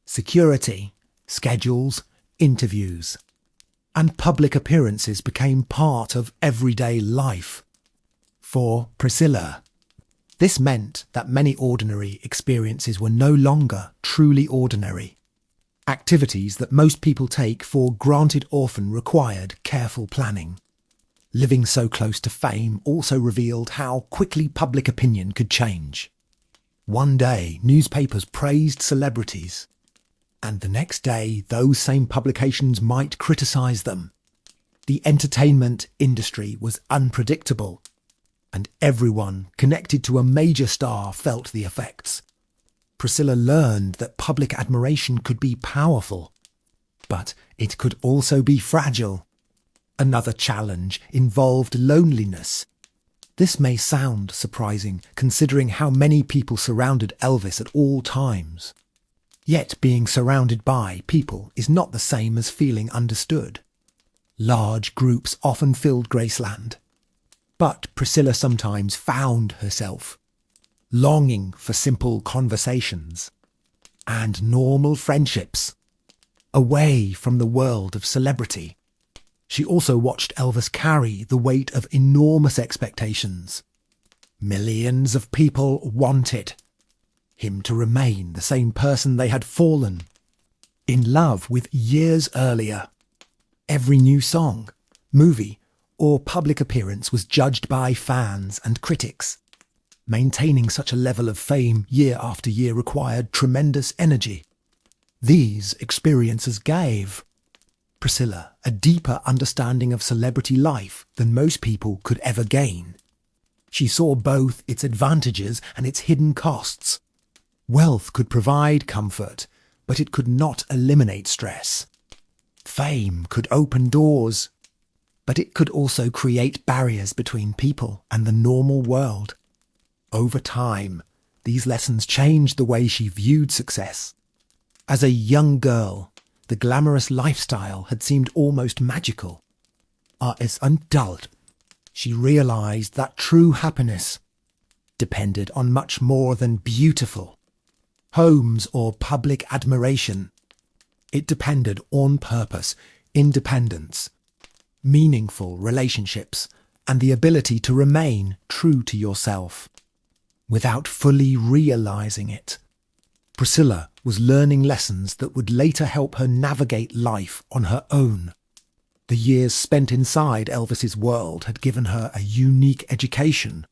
Security, schedules, interviews, and public appearances became part of everyday life. For Priscilla, this meant that many ordinary experiences were no longer truly ordinary. Activities that most people take for granted often required careful planning. Living so close to fame also revealed how quickly public opinion could change. One day, newspapers praised celebrities, and the next day, those same publications might criticise them. The entertainment industry was unpredictable, and everyone connected to a major star felt the effects. Priscilla learned that public admiration could be powerful, but it could also be fragile. Another challenge involved loneliness. This may sound surprising, considering how many people surrounded Elvis at all times. Yet being surrounded by people is not the same as feeling understood. Large groups often filled Graceland, but Priscilla sometimes found herself longing for simple conversations and normal friendships, away from the world of celebrity. She also watched Elvis carry the weight of enormous expectations. Millions of people wanted him to remain the same person they had fallen in love with years earlier. Every new song, movie, or public appearance was judged by fans and critics. Maintaining such a level of fame year after year required tremendous energy. These experiences gave Priscilla a deeper understanding of celebrity life than most people could ever gain. She saw both its advantages and its hidden costs. Wealth could provide comfort, but it could not eliminate stress. Fame could open doors, but it could also create barriers between people and the normal world. Over time, these lessons changed the way she viewed success. As a young girl, the glamorous lifestyle had seemed almost magical. As an adult, she realized that true happiness depended on much more than beautiful homes or public admiration. It depended on purpose, independence, meaningful relationships, and the ability to remain true to yourself. Without fully realizing it, Priscilla was learning lessons that would later help her navigate life on her own. The years spent inside Elvis's world had given her a unique education.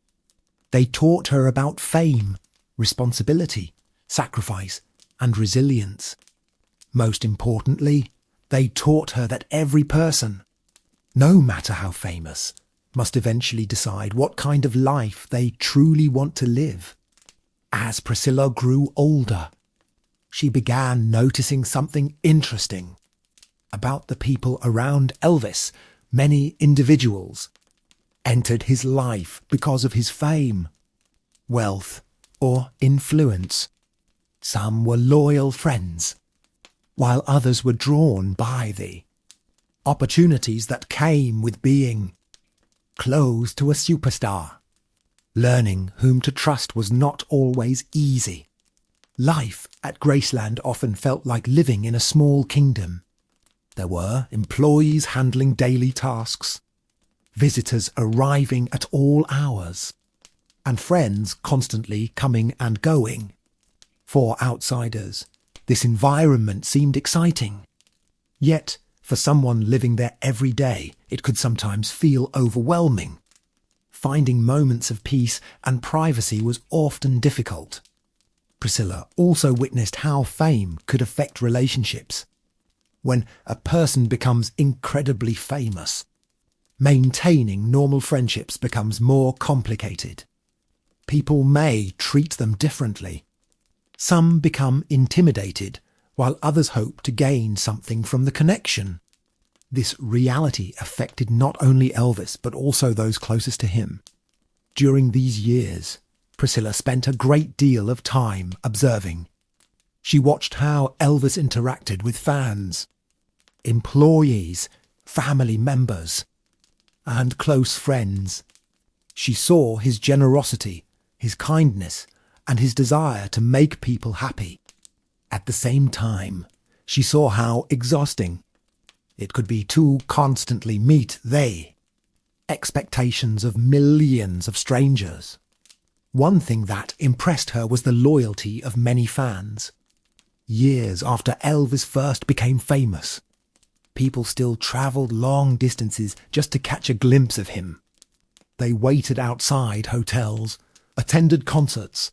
They taught her about fame, responsibility, sacrifice, and resilience. Most importantly, they taught her that every person, no matter how famous, must eventually decide what kind of life they truly want to live. As Priscilla grew older, she began noticing something interesting about the people around Elvis. Many individuals entered his life because of his fame, wealth, or influence. Some were loyal friends, while others were drawn by the opportunities that came with being close to a superstar. Learning whom to trust was not always easy. Life at Graceland often felt like living in a small kingdom. There were employees handling daily tasks, visitors arriving at all hours, and friends constantly coming and going. For outsiders, this environment seemed exciting. Yet, for someone living there every day, it could sometimes feel overwhelming. Finding moments of peace and privacy was often difficult. Priscilla also witnessed how fame could affect relationships. When a person becomes incredibly famous, maintaining normal friendships becomes more complicated. People may treat them differently. Some become intimidated, while others hope to gain something from the connection. This reality affected not only Elvis, but also those closest to him. During these years, Priscilla spent a great deal of time observing. She watched how Elvis interacted with fans, employees, family members, and close friends. She saw his generosity, his kindness, and his desire to make people happy. At the same time, she saw how exhausting it could be to constantly meet the expectations of millions of strangers. One thing that impressed her was the loyalty of many fans. Years after Elvis first became famous, People still travelled long distances just to catch a glimpse of him. They waited outside hotels, attended concerts,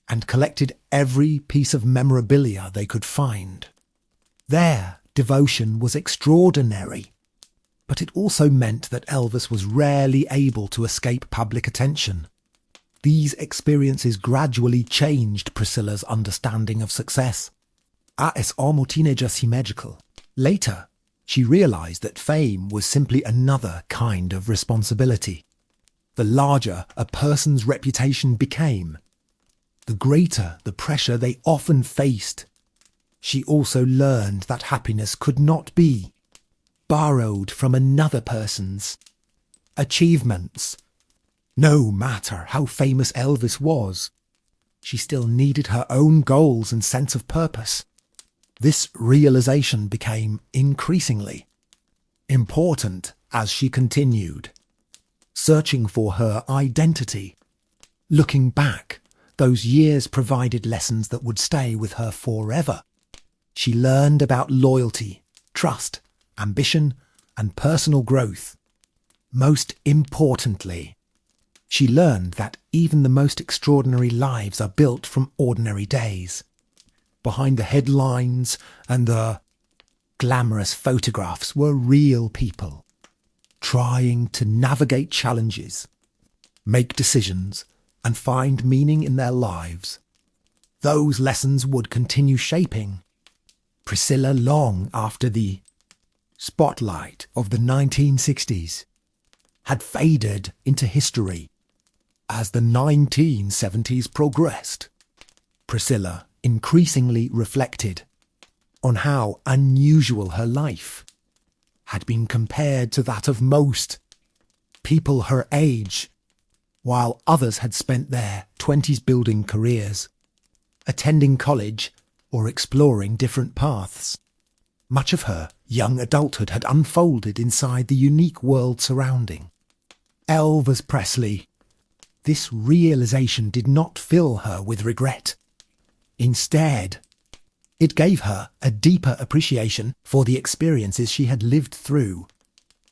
and collected every piece of memorabilia they could find. Their devotion was extraordinary, but it also meant that Elvis was rarely able to escape public attention. These experiences gradually changed Priscilla's understanding of success. Es amo teenager si magical. Later, she realised that fame was simply another kind of responsibility. The larger a person's reputation became, the greater the pressure they often faced. She also learned that happiness could not be borrowed from another person's achievements. No matter how famous Elvis was, she still needed her own goals and sense of purpose. This realization became increasingly important as she continued, searching for her identity. Looking back, those years provided lessons that would stay with her forever. She learned about loyalty, trust, ambition, and personal growth. Most importantly, she learned that even the most extraordinary lives are built from ordinary days. Behind the headlines and the glamorous photographs were real people, trying to navigate challenges, make decisions, and find meaning in their lives. Those lessons would continue shaping Priscilla long after the spotlight of the 1960s had faded into history. As the 1970s progressed, Priscilla increasingly reflected on how unusual her life had been compared to that of most people her age, while others had spent their 20s building careers, attending college, or exploring different paths. Much of her young adulthood had unfolded inside the unique world surrounding Elvis Presley. This realization did not fill her with regret. Instead, it gave her a deeper appreciation for the experiences she had lived through.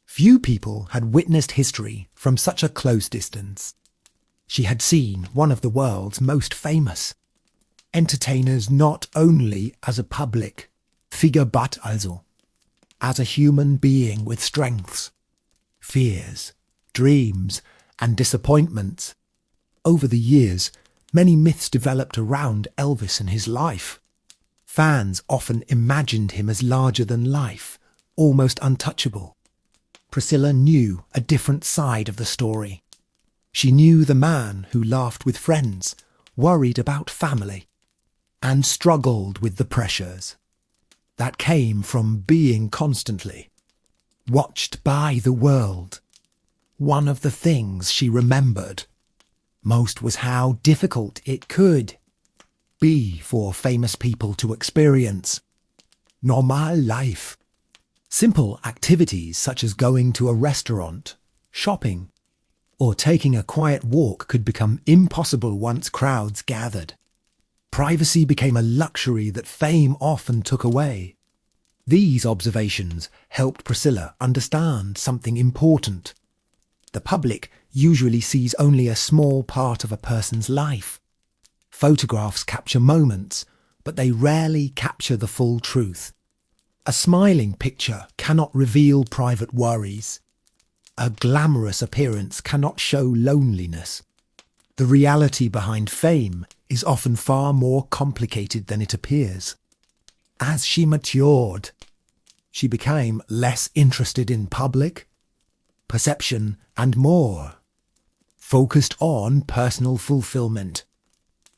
Few people had witnessed history from such a close distance. She had seen one of the world's most famous entertainers not only as a public figure but also as a human being with strengths, fears, dreams, and disappointments. Over the years, many myths developed around Elvis and his life. Fans often imagined him as larger than life, almost untouchable. Priscilla knew a different side of the story. She knew the man who laughed with friends, worried about family, and struggled with the pressures that came from being constantly watched by the world. One of the things she remembered most was how difficult it could be for famous people to experience normal life. Simple activities such as going to a restaurant, shopping, or taking a quiet walk could become impossible once crowds gathered. Privacy became a luxury that fame often took away. These observations helped Priscilla understand something important. The public usually sees only a small part of a person's life. Photographs capture moments, but they rarely capture the full truth. A smiling picture cannot reveal private worries. A glamorous appearance cannot show loneliness. The reality behind fame is often far more complicated than it appears. As she matured, she became less interested in public perception and more focused on personal fulfillment.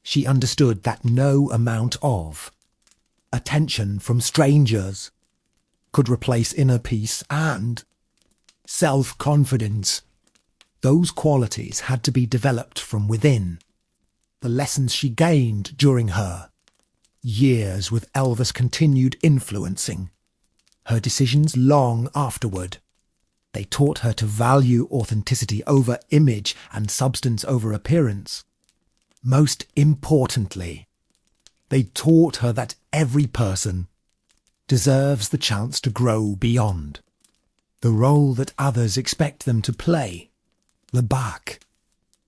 She understood that no amount of attention from strangers could replace inner peace and self-confidence. Those qualities had to be developed from within. The lessons she gained during her years with Elvis continued influencing her decisions long afterward. They taught her to value authenticity over image and substance over appearance. Most importantly, they taught her that every person deserves the chance to grow beyond the role that others expect them to play. The back.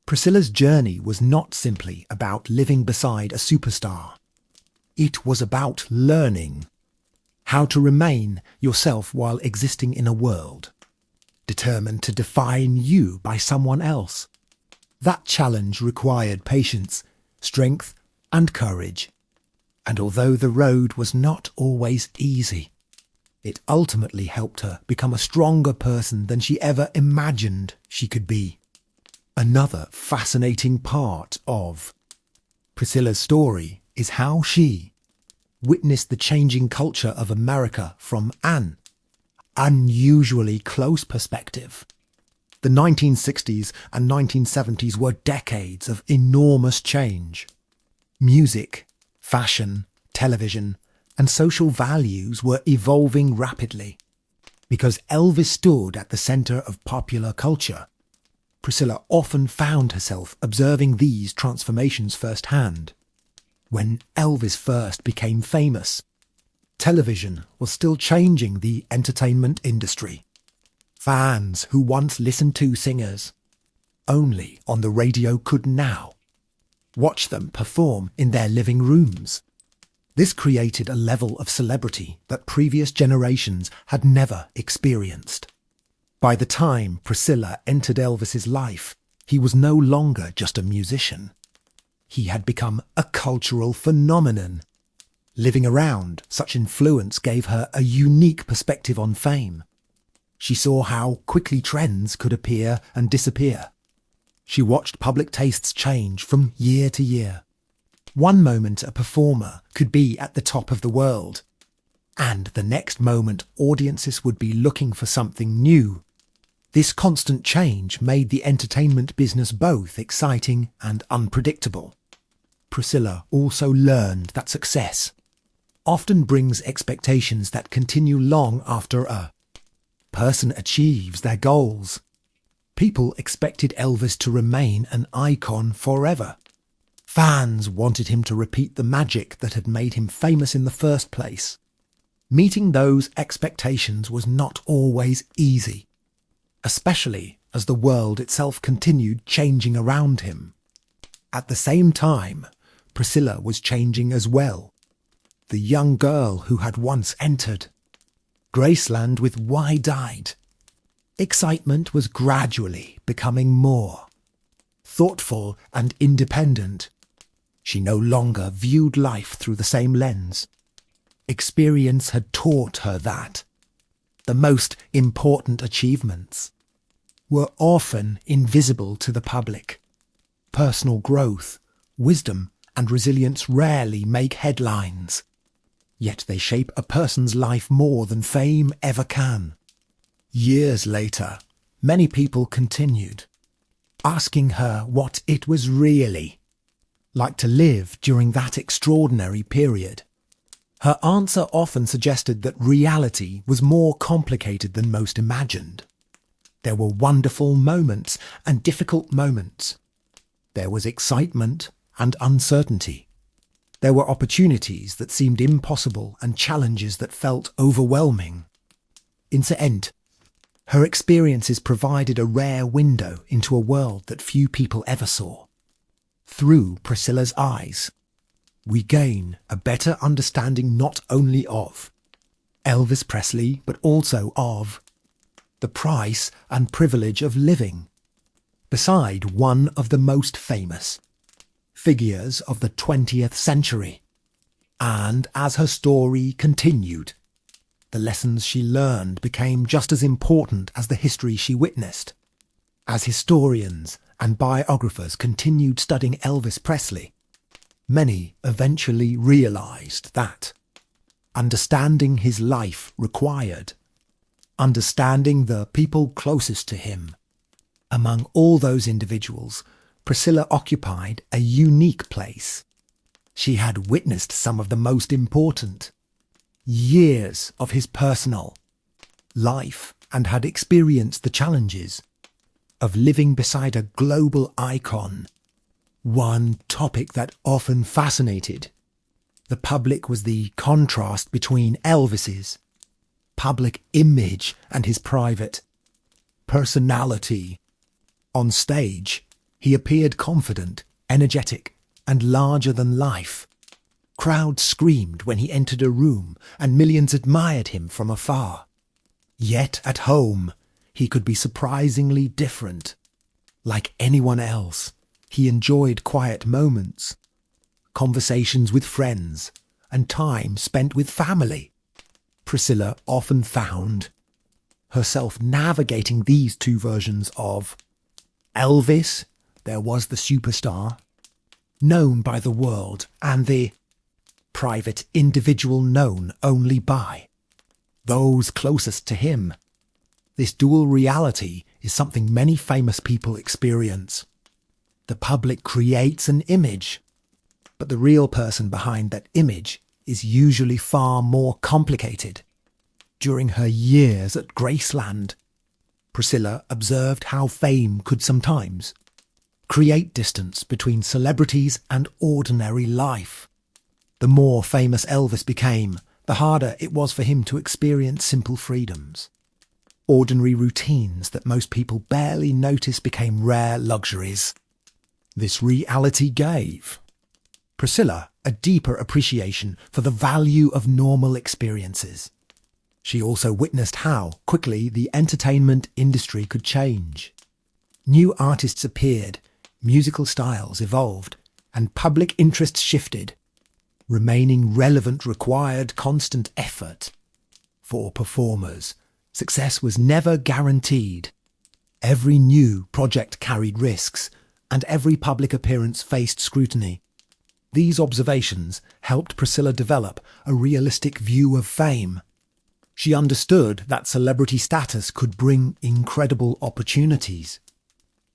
Priscilla's journey was not simply about living beside a superstar. It was about learning how to remain yourself while existing in a world determined to define you by someone else. That challenge required patience, strength, and courage. And although the road was not always easy, it ultimately helped her become a stronger person than she ever imagined she could be. Another fascinating part of Priscilla's story is how she witnessed the changing culture of America from an unusually close perspective. The 1960s and 1970s were decades of enormous change. Music, fashion, television, and social values were evolving rapidly. Because Elvis stood at the centre of popular culture, Priscilla often found herself observing these transformations firsthand. When Elvis first became famous, television was still changing the entertainment industry. Fans who once listened to singers only on the radio could now watch them perform in their living rooms. This created a level of celebrity that previous generations had never experienced. By the time Priscilla entered Elvis's life, he was no longer just a musician. He had become a cultural phenomenon. Living around such influence gave her a unique perspective on fame. She saw how quickly trends could appear and disappear. She watched public tastes change from year to year. One moment a performer could be at the top of the world, and the next moment audiences would be looking for something new. This constant change made the entertainment business both exciting and unpredictable. Priscilla also learned that success often brings expectations that continue long after a person achieves their goals. People expected Elvis to remain an icon forever. Fans wanted him to repeat the magic that had made him famous in the first place. Meeting those expectations was not always easy, especially as the world itself continued changing around him. At the same time, Priscilla was changing as well. The young girl who had once entered Graceland with wide-eyed excitement was gradually becoming more thoughtful and independent. She no longer viewed life through the same lens. Experience had taught her that the most important achievements were often invisible to the public. Personal growth, wisdom, and resilience rarely make headlines. Yet they shape a person's life more than fame ever can. Years later, many people continued asking her what it was really like to live during that extraordinary period. Her answer often suggested that reality was more complicated than most imagined. There were wonderful moments and difficult moments. There was excitement and uncertainty. There were opportunities that seemed impossible and challenges that felt overwhelming. In the end, her experiences provided a rare window into a world that few people ever saw. Through Priscilla's eyes, we gain a better understanding not only of Elvis Presley, but also of the price and privilege of living beside one of the most famous figures of the 20th century. And as her story continued, the lessons she learned became just as important as the history she witnessed. As historians and biographers continued studying Elvis Presley, many eventually realized that understanding his life required understanding the people closest to him. Among all those individuals, Priscilla occupied a unique place. She had witnessed some of the most important years of his personal life and had experienced the challenges of living beside a global icon. One topic that often fascinated The public was the contrast between Elvis's public image and his private personality. On stage, he appeared confident, energetic, and larger than life. Crowds screamed when he entered a room, and millions admired him from afar. Yet at home, he could be surprisingly different. Like anyone else, he enjoyed quiet moments, conversations with friends, and time spent with family. Priscilla often found herself navigating these two versions of Elvis. There was the superstar, known by the world, and the private individual known only by those closest to him. This dual reality is something many famous people experience. The public creates an image, but the real person behind that image is usually far more complicated. During her years at Graceland, Priscilla observed how fame could sometimes create distance between celebrities and ordinary life. The more famous Elvis became, the harder it was for him to experience simple freedoms. Ordinary routines that most people barely notice became rare luxuries. This reality gave Priscilla a deeper appreciation for the value of normal experiences. She also witnessed how quickly the entertainment industry could change. New artists appeared, musical styles evolved, and public interest shifted. Remaining relevant required constant effort. For performers, success was never guaranteed. Every new project carried risks, and every public appearance faced scrutiny. These observations helped Priscilla develop a realistic view of fame. She understood that celebrity status could bring incredible opportunities,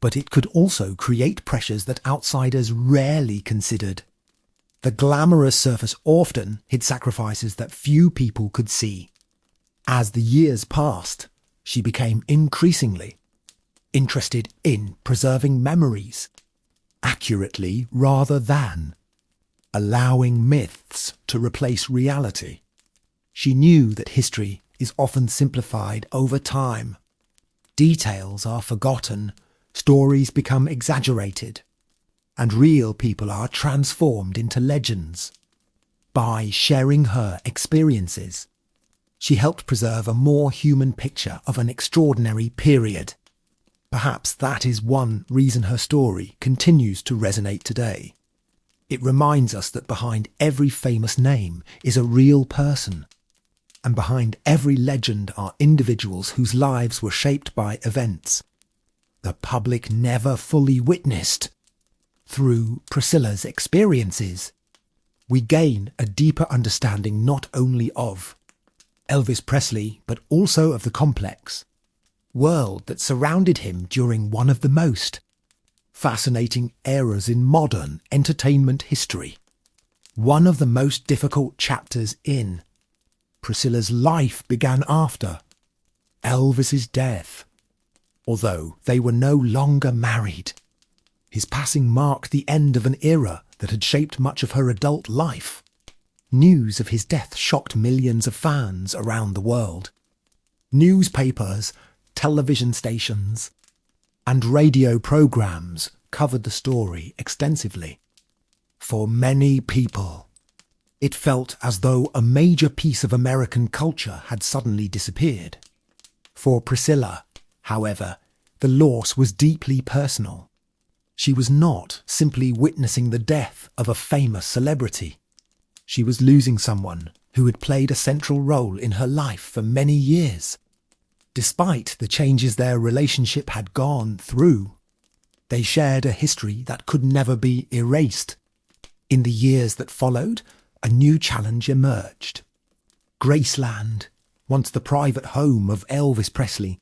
but it could also create pressures that outsiders rarely considered. The glamorous surface often hid sacrifices that few people could see. As the years passed, she became increasingly interested in preserving memories accurately rather than allowing myths to replace reality. She knew that history is often simplified over time. Details are forgotten, stories become exaggerated, and real people are transformed into legends. By sharing her experiences, she helped preserve a more human picture of an extraordinary period. Perhaps that is one reason her story continues to resonate today. It reminds us that behind every famous name is a real person, and behind every legend are individuals whose lives were shaped by events the public never fully witnessed. Through Priscilla's experiences, we gain a deeper understanding not only of Elvis Presley, but also of the complex world that surrounded him during one of the most fascinating eras in modern entertainment history. One of the most difficult chapters in Priscilla's life began after Elvis's death. Although they were no longer married, his passing marked the end of an era that had shaped much of her adult life. News of his death shocked millions of fans around the world. Newspapers, television stations, and radio programs covered the story extensively. For many people, it felt as though a major piece of American culture had suddenly disappeared. For Priscilla, however, the loss was deeply personal. She was not simply witnessing the death of a famous celebrity. She was losing someone who had played a central role in her life for many years. Despite the changes their relationship had gone through, they shared a history that could never be erased. In the years that followed, a new challenge emerged. Graceland, once the private home of Elvis Presley,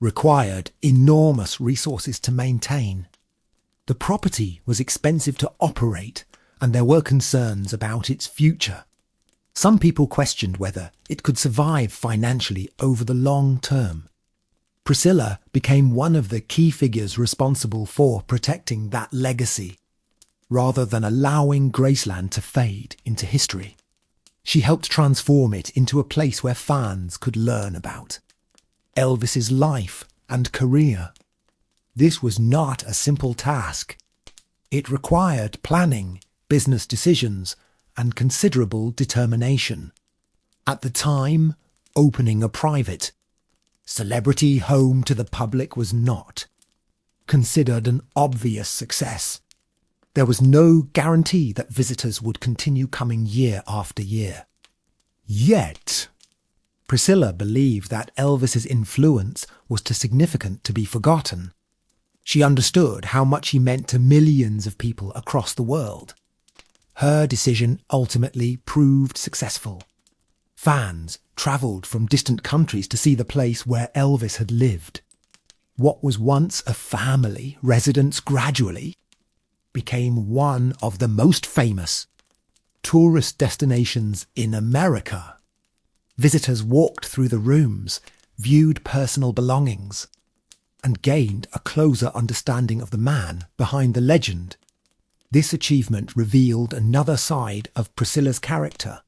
required enormous resources to maintain. The property was expensive to operate, and there were concerns about its future. Some people questioned whether it could survive financially over the long term. Priscilla became one of the key figures responsible for protecting that legacy. rather than allowing Graceland to fade into history. She helped transform it into a place where fans could learn about Elvis's life and career. This was not a simple task. It required planning, business decisions, and considerable determination. At the time, opening a private, celebrity home to the public was not considered an obvious success. There was no guarantee that visitors would continue coming year after year. Yet, Priscilla believed that Elvis's influence was too significant to be forgotten. She understood how much he meant to millions of people across the world. Her decision ultimately proved successful. Fans travelled from distant countries to see the place where Elvis had lived. What was once a family residence gradually became one of the most famous tourist destinations in America. Visitors walked through the rooms, viewed personal belongings, and gained a closer understanding of the man behind the legend. This achievement revealed another side of Priscilla's character.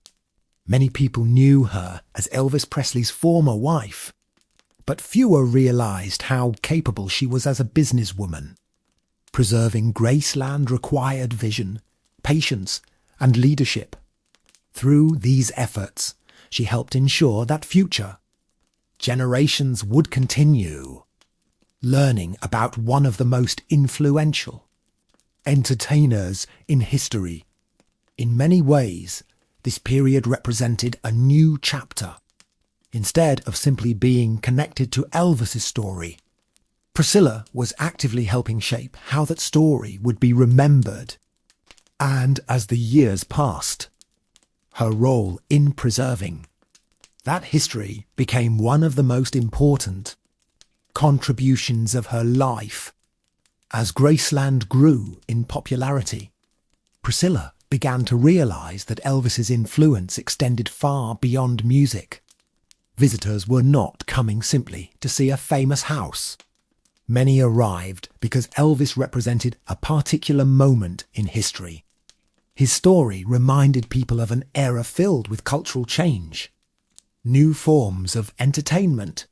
Many people knew her as Elvis Presley's former wife, but fewer realized how capable she was as a businesswoman. Preserving Graceland required vision, patience, and leadership. Through these efforts, she helped ensure that future generations would continue learning about one of the most influential entertainers in history. In many ways, this period represented a new chapter. Instead of simply being connected to Elvis's story, Priscilla was actively helping shape how that story would be remembered. And as the years passed, her role in preserving that history became one of the most important contributions of her life. As Graceland grew in popularity, Priscilla began to realize that Elvis's influence extended far beyond music. Visitors were not coming simply to see a famous house. Many arrived because Elvis represented a particular moment in history. His story reminded people of an era filled with cultural change, new forms of entertainment,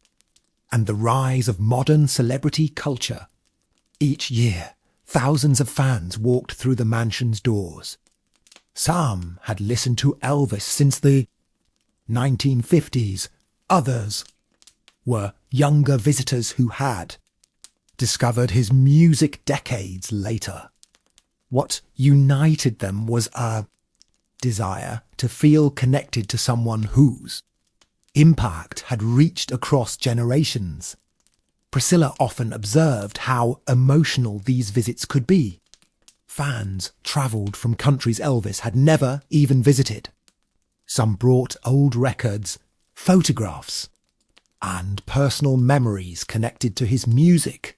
and the rise of modern celebrity culture. Each year, thousands of fans walked through the mansion's doors. Some had listened to Elvis since the 1950s. Others were younger visitors who had discovered his music decades later. What united them was a desire to feel connected to someone whose impact had reached across generations. Priscilla often observed how emotional these visits could be. Fans travelled from countries Elvis had never even visited. Some brought old records, photographs, and personal memories connected to his music.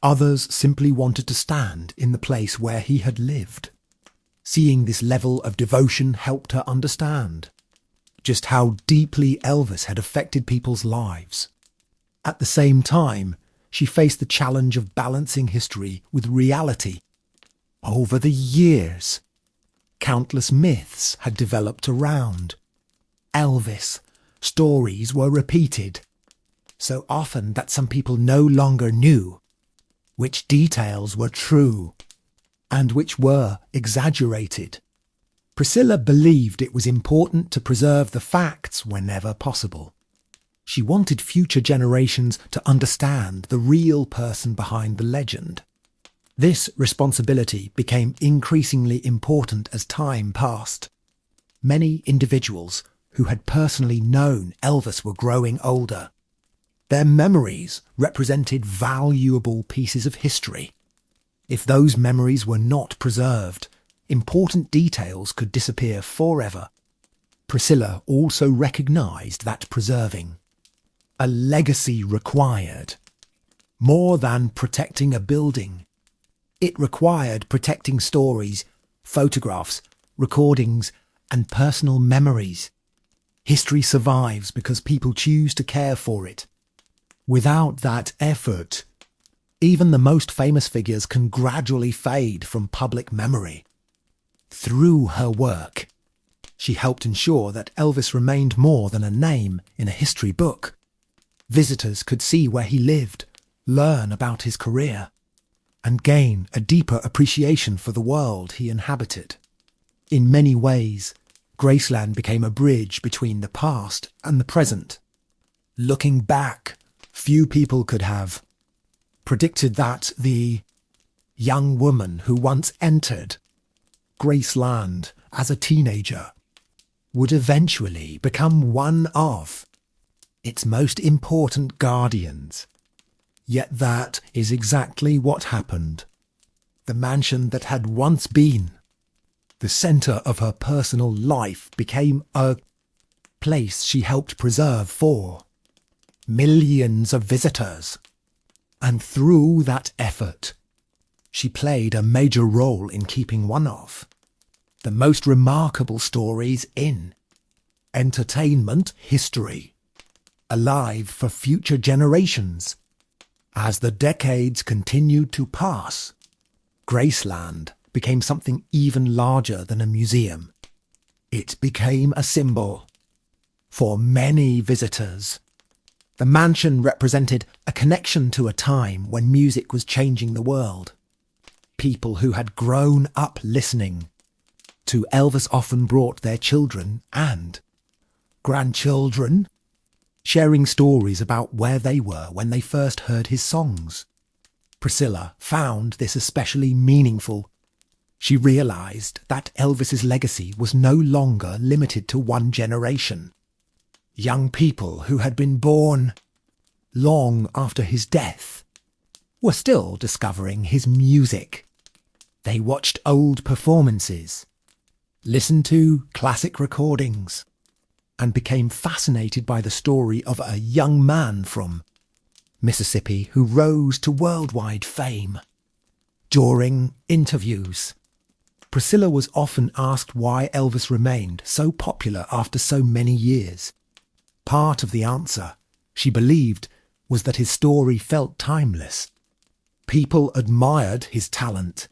Others simply wanted to stand in the place where he had lived. Seeing this level of devotion helped her understand just how deeply Elvis had affected people's lives. At the same time, she faced the challenge of balancing history with reality. Over the years, countless myths had developed around Elvis. Stories were repeated so often that some people no longer knew which details were true and which were exaggerated. Priscilla believed it was important to preserve the facts whenever possible. She wanted future generations to understand the real person behind the legend. This responsibility became increasingly important as time passed. Many individuals who had personally known Elvis were growing older. Their memories represented valuable pieces of history. If those memories were not preserved, important details could disappear forever. Priscilla also recognized that preserving a legacy required more than protecting a building. It required protecting stories, photographs, recordings, and personal memories. History survives because people choose to care for it. Without that effort, Even the most famous figures can gradually fade from public memory. Through her work, she helped ensure that Elvis remained more than a name in a history book. Visitors could see where he lived, learn about his career, and gain a deeper appreciation for the world he inhabited. In many ways, Graceland became a bridge between the past and the present. Looking back, few people could have predicted that the young woman who once entered Graceland as a teenager would eventually become one of its most important guardians. Yet that is exactly what happened. The mansion that had once been the centre of her personal life became a place she helped preserve for millions of visitors. And through that effort, she played a major role in keeping one of the most remarkable stories in entertainment history alive for future generations. As the decades continued to pass, Graceland became something even larger than a museum. It became a symbol for many visitors. The mansion represented a connection to a time when music was changing the world. People who had grown up listening to Elvis often brought their children and grandchildren, sharing stories about where they were when they first heard his songs. Priscilla found this especially meaningful. She realised that Elvis's legacy was no longer limited to one generation. Young people who had been born long after his death were still discovering his music. They watched old performances, listened to classic recordings, and became fascinated by the story of a young man from Mississippi who rose to worldwide fame. During interviews, Priscilla was often asked why Elvis remained so popular after so many years. Part of the answer, she believed, was that his story felt timeless. People admired his talent,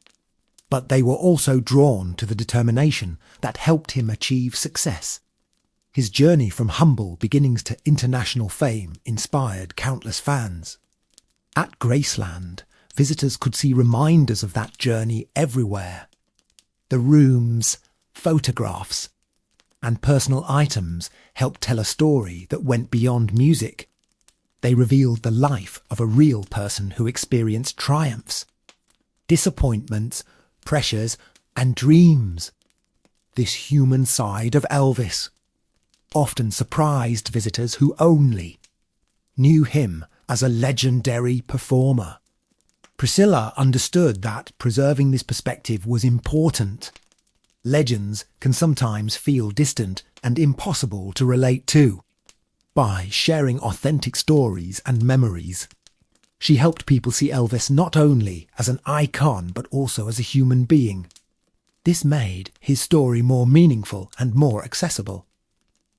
but they were also drawn to the determination that helped him achieve success. His journey from humble beginnings to international fame inspired countless fans. At Graceland, visitors could see reminders of that journey everywhere. The rooms, photographs, and personal items helped tell a story that went beyond music. They revealed the life of a real person who experienced triumphs, disappointments, pressures, and dreams. This human side of Elvis often surprised visitors who only knew him as a legendary performer. Priscilla understood that preserving this perspective was important. Legends can sometimes feel distant and impossible to relate to. By sharing authentic stories and memories, she helped people see Elvis not only as an icon but also as a human being. This made his story more meaningful and more accessible.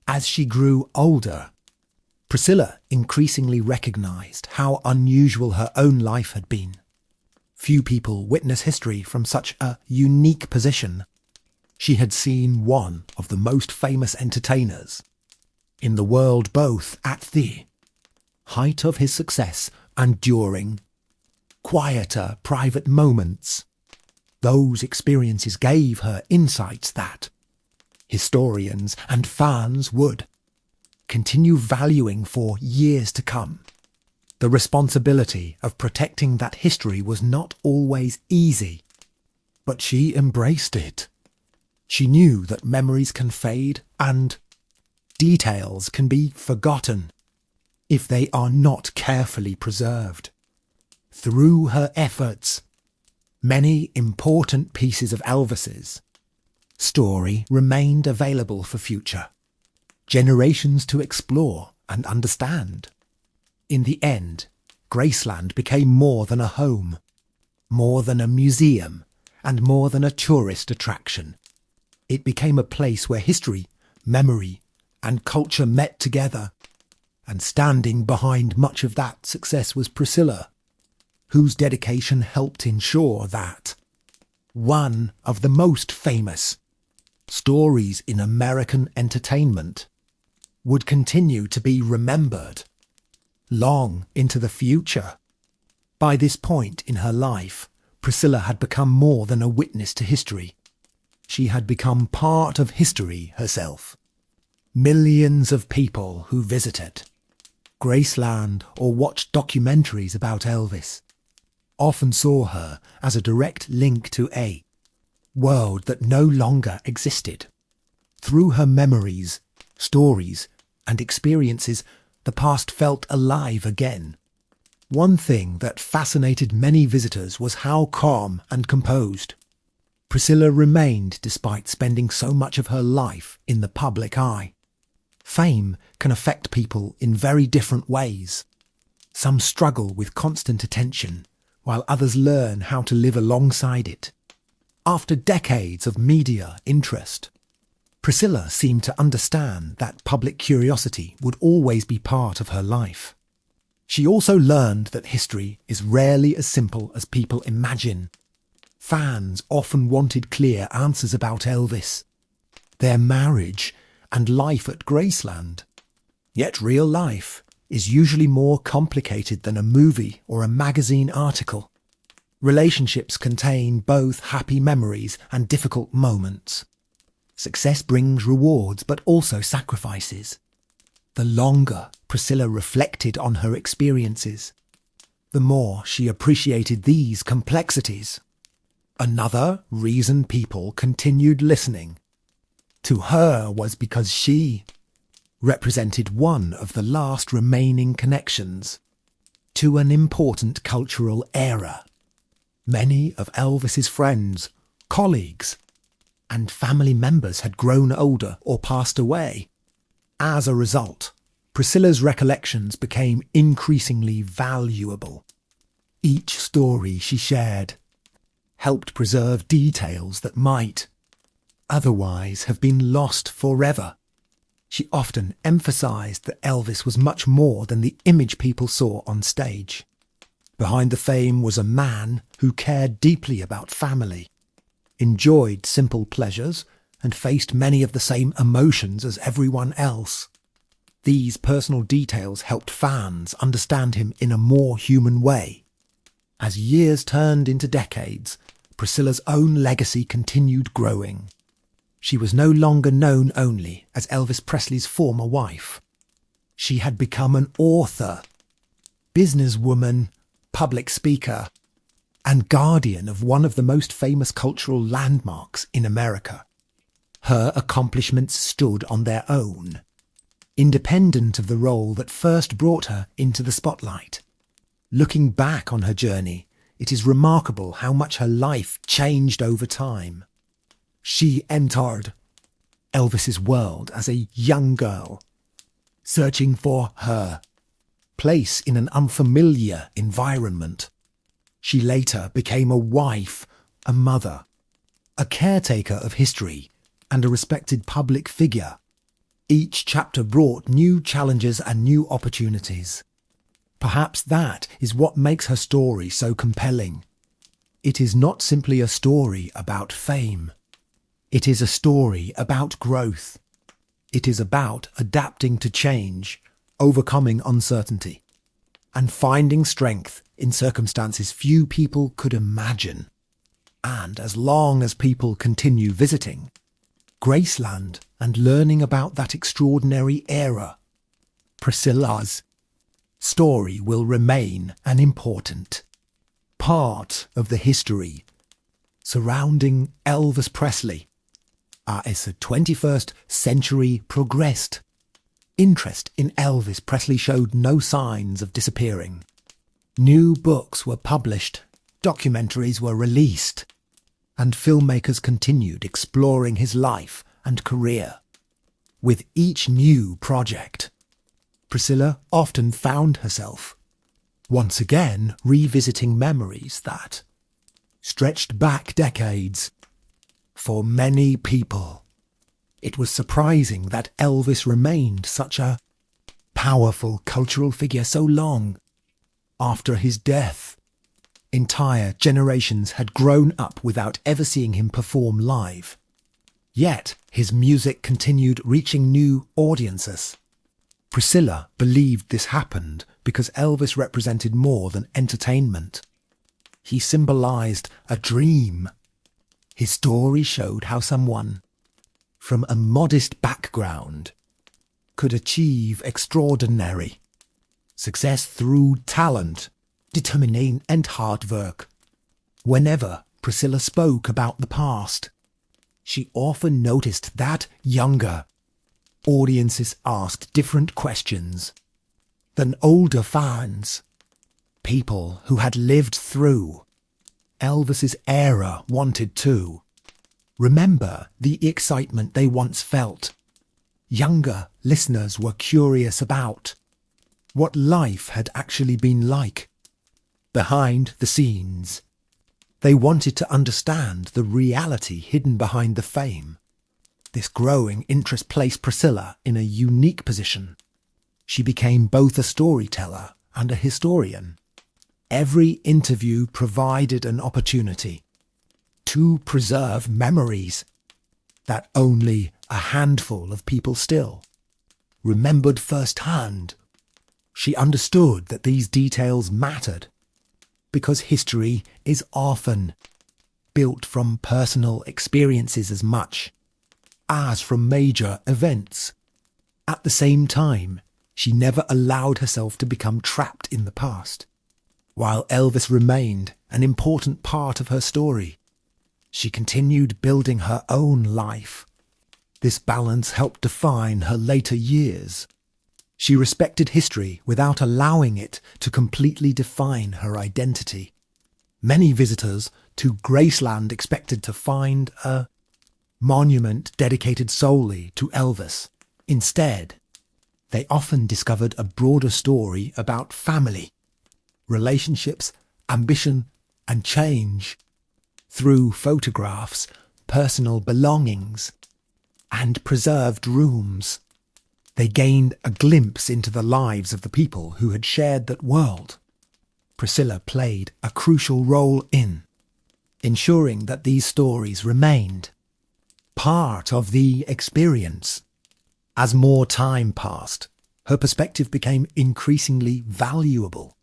As she grew older, Priscilla increasingly recognised how unusual her own life had been. Few people witness history from such a unique position. She had seen one of the most famous entertainers in the world, both at the height of his success and during quieter private moments. Those experiences gave her insights that historians and fans would continue valuing for years to come. The responsibility of protecting that history was not always easy, but she embraced it. She knew that memories can fade and details can be forgotten if they are not carefully preserved. Through her efforts, many important pieces of Elvis's story remained available for future generations to explore and understand. In the end, Graceland became more than a home, more than a museum, and more than a tourist attraction. It became a place where history, memory, and culture met together. And standing behind much of that success was Priscilla. whose dedication helped ensure that one of the most famous stories in American entertainment would continue to be remembered long into the future. By this point in her life, Priscilla had become more than a witness to history. She had become part of history herself. Millions of people who visited Graceland or watched documentaries about Elvis often saw her as a direct link to a world that no longer existed. Through her memories, stories, and experiences, the past felt alive again. One thing that fascinated many visitors was how calm and composed Priscilla remained despite spending so much of her life in the public eye. Fame can affect people in very different ways. Some struggle with constant attention, while others learn how to live alongside it. After decades of media interest, Priscilla seemed to understand that public curiosity would always be part of her life. She also learned that history is rarely as simple as people imagine. Fans often wanted clear answers about Elvis, their marriage, and life at Graceland. Yet real life is usually more complicated than a movie or a magazine article. Relationships contain both happy memories and difficult moments. Success brings rewards but also sacrifices. The longer Priscilla reflected on her experiences, the more she appreciated these complexities. Another reason people continued listening to her was because she represented one of the last remaining connections to an important cultural era. Many of Elvis's friends, colleagues, and family members had grown older or passed away. As a result, Priscilla's recollections became increasingly valuable. Each story she shared helped preserve details that might otherwise have been lost forever. She often emphasized that Elvis was much more than the image people saw on stage. Behind the fame was a man who cared deeply about family, enjoyed simple pleasures, and faced many of the same emotions as everyone else. These personal details helped fans understand him in a more human way. As years turned into decades, Priscilla's own legacy continued growing. She was no longer known only as Elvis Presley's former wife. She had become an author, businesswoman, public speaker, and guardian of one of the most famous cultural landmarks in America. Her accomplishments stood on their own, independent of the role that first brought her into the spotlight. Looking back on her journey, it is remarkable how much her life changed over time. She entered Elvis's world as a young girl, searching for her place in an unfamiliar environment. She later became a wife, a mother, a caretaker of history, and a respected public figure. Each chapter brought new challenges and new opportunities. Perhaps that is what makes her story so compelling. It is not simply a story about fame. It is a story about growth. It is about adapting to change, overcoming uncertainty, and finding strength in circumstances few people could imagine. And as long as people continue visiting Graceland and learning about that extraordinary era, Priscilla's story will remain an important part of the history surrounding Elvis Presley. As the 21st century progressed, interest in Elvis Presley showed no signs of disappearing. New books were published, documentaries were released, and filmmakers continued exploring his life and career. With each new project, Priscilla often found herself once again revisiting memories that stretched back decades. For many people, it was surprising that Elvis remained such a powerful cultural figure so long after his death. Entire generations had grown up without ever seeing him perform live. Yet his music continued reaching new audiences. Priscilla believed this happened because Elvis represented more than entertainment. He symbolized a dream. His story showed how someone from a modest background could achieve extraordinary success through talent, determination and hard work. Whenever Priscilla spoke about the past, she often noticed that younger audiences asked different questions than older fans. People who had lived through Elvis's era wanted to remember the excitement they once felt. Younger listeners were curious about what life had actually been like behind the scenes. They wanted to understand the reality hidden behind the fame. This growing interest placed Priscilla in a unique position. She became both a storyteller and a historian. Every interview provided an opportunity to preserve memories that only a handful of people still remembered firsthand. She understood that these details mattered because history is often built from personal experiences as much as from major events. At the same time, she never allowed herself to become trapped in the past. While Elvis remained an important part of her story, she continued building her own life. This balance helped define her later years. She respected history without allowing it to completely define her identity. Many visitors to Graceland expected to find a monument dedicated solely to Elvis. Instead, they often discovered a broader story about family, relationships, ambition, and change. Through photographs, personal belongings, and preserved rooms, they gained a glimpse into the lives of the people who had shared that world. Priscilla played a crucial role in ensuring that these stories remained part of the experience. As more time passed, her perspective became increasingly valuable.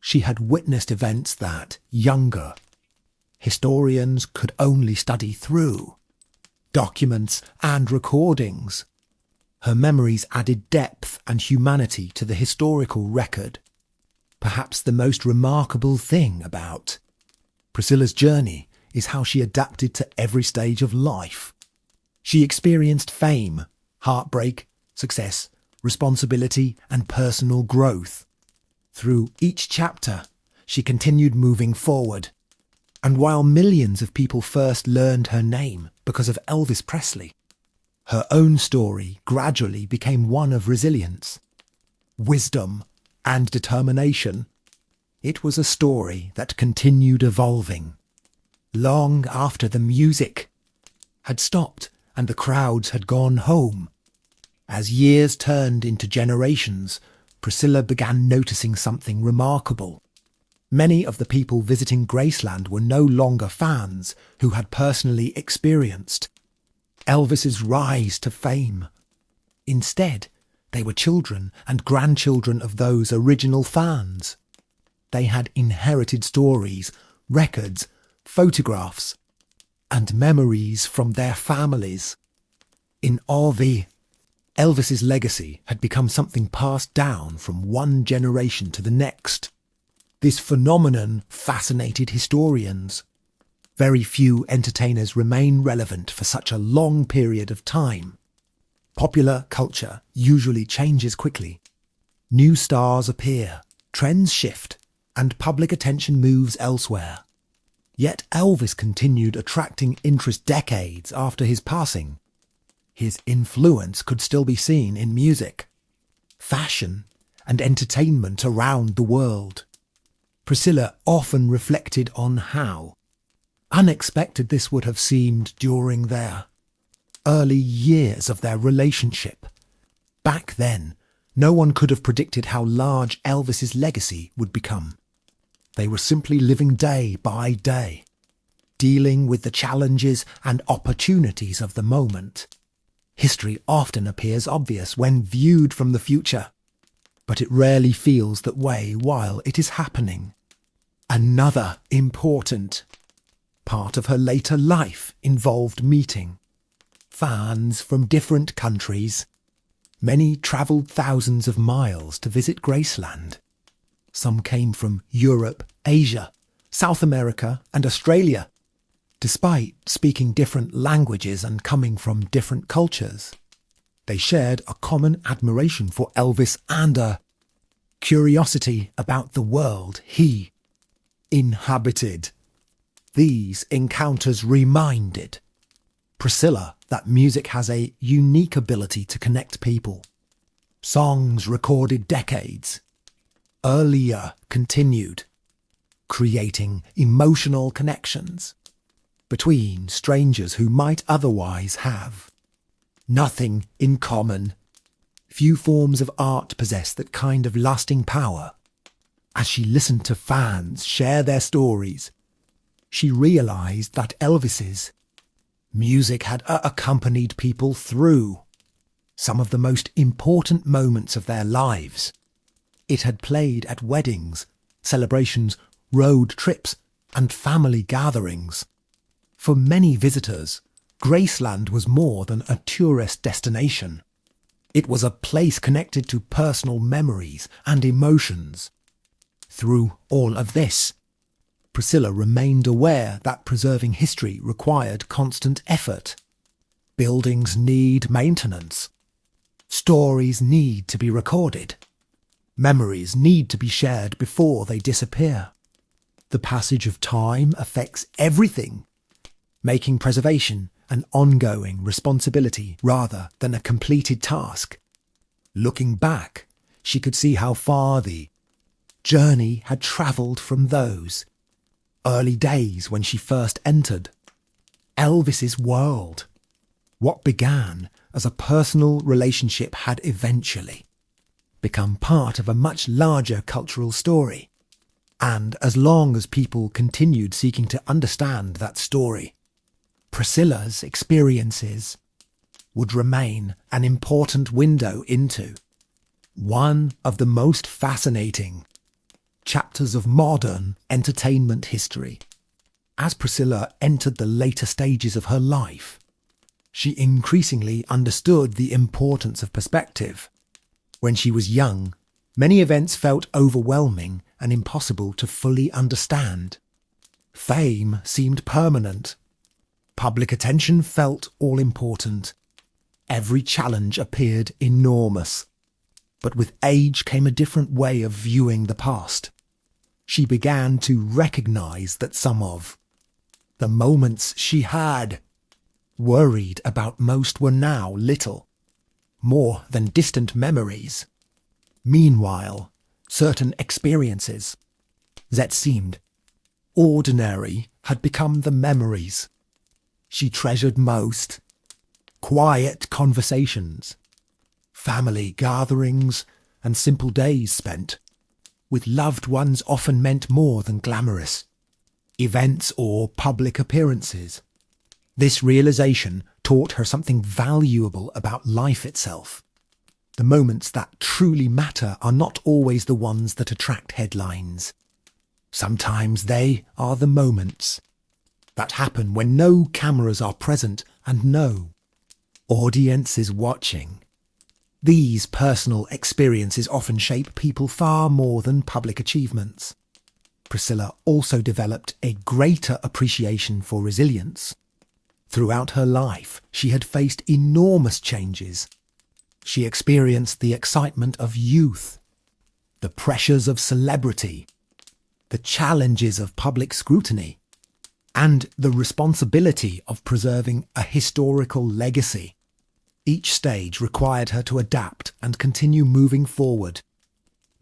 She had witnessed events that younger historians could only study through documents and recordings. Her memories added depth and humanity to the historical record. Perhaps the most remarkable thing about Priscilla's journey is how she adapted to every stage of life. She experienced fame, heartbreak, success, responsibility, and personal growth. Through each chapter, she continued moving forward. And while millions of people first learned her name because of Elvis Presley, her own story gradually became one of resilience, wisdom, and determination. It was a story that continued evolving. Long after the music had stopped and the crowds had gone home, as years turned into generations, Priscilla began noticing something remarkable. Many of the people visiting Graceland were no longer fans who had personally experienced Elvis's rise to fame. Instead, they were children and grandchildren of those original fans. They had inherited stories, records, photographs, and memories from their families. In RV, Elvis's legacy had become something passed down from one generation to the next. This phenomenon fascinated historians. Very few entertainers remain relevant for such a long period of time. Popular culture usually changes quickly. New stars appear, trends shift, and public attention moves elsewhere. Yet Elvis continued attracting interest decades after his passing. His influence could still be seen in music, fashion, and entertainment around the world. Priscilla often reflected on how unexpected this would have seemed during their early years of their relationship. Back then, no one could have predicted how large Elvis's legacy would become. They were simply living day by day, dealing with the challenges and opportunities of the moment. History often appears obvious when viewed from the future, but it rarely feels that way while it is happening. Another important part of her later life involved meeting fans from different countries. Many travelled thousands of miles to visit Graceland. Some came from Europe, Asia, South America, and Australia. Despite speaking different languages and coming from different cultures, they shared a common admiration for Elvis and a curiosity about the world he inhabited. These encounters reminded Priscilla that music has a unique ability to connect people. Songs recorded decades earlier continued, creating emotional connections between strangers who might otherwise have nothing in common. Few forms of art possess that kind of lasting power. As she listened to fans share their stories, she realised that Elvis's music had accompanied people through some of the most important moments of their lives. It had played at weddings, celebrations, road trips, and family gatherings. For many visitors, Graceland was more than a tourist destination. It was a place connected to personal memories and emotions. Through all of this, Priscilla remained aware that preserving history required constant effort. Buildings need maintenance. Stories need to be recorded. Memories need to be shared before they disappear. The passage of time affects everything, making preservation an ongoing responsibility rather than a completed task. Looking back, she could see how far the journey had travelled from those early days when she first entered Elvis's world. What began as a personal relationship had eventually become part of a much larger cultural story. And as long as people continued seeking to understand that story, Priscilla's experiences would remain an important window into one of the most fascinating chapters of modern entertainment history. As Priscilla entered the later stages of her life, she increasingly understood the importance of perspective. When she was young, many events felt overwhelming and impossible to fully understand. Fame seemed permanent. Public attention felt all-important. Every challenge appeared enormous. But with age came a different way of viewing the past. She began to recognise that some of the moments she had worried about most were now little more than distant memories. Meanwhile, certain experiences that seemed ordinary had become the memories she treasured most. Quiet conversations, family gatherings, and simple days spent with loved ones often meant more than glamorous events or public appearances. This realization taught her something valuable about life itself. The moments that truly matter are not always the ones that attract headlines. Sometimes they are the moments that happen when no cameras are present and no audience is watching. These personal experiences often shape people far more than public achievements. Priscilla also developed a greater appreciation for resilience. Throughout her life, she had faced enormous changes. She experienced the excitement of youth, the pressures of celebrity, the challenges of public scrutiny, and the responsibility of preserving a historical legacy. Each stage required her to adapt and continue moving forward.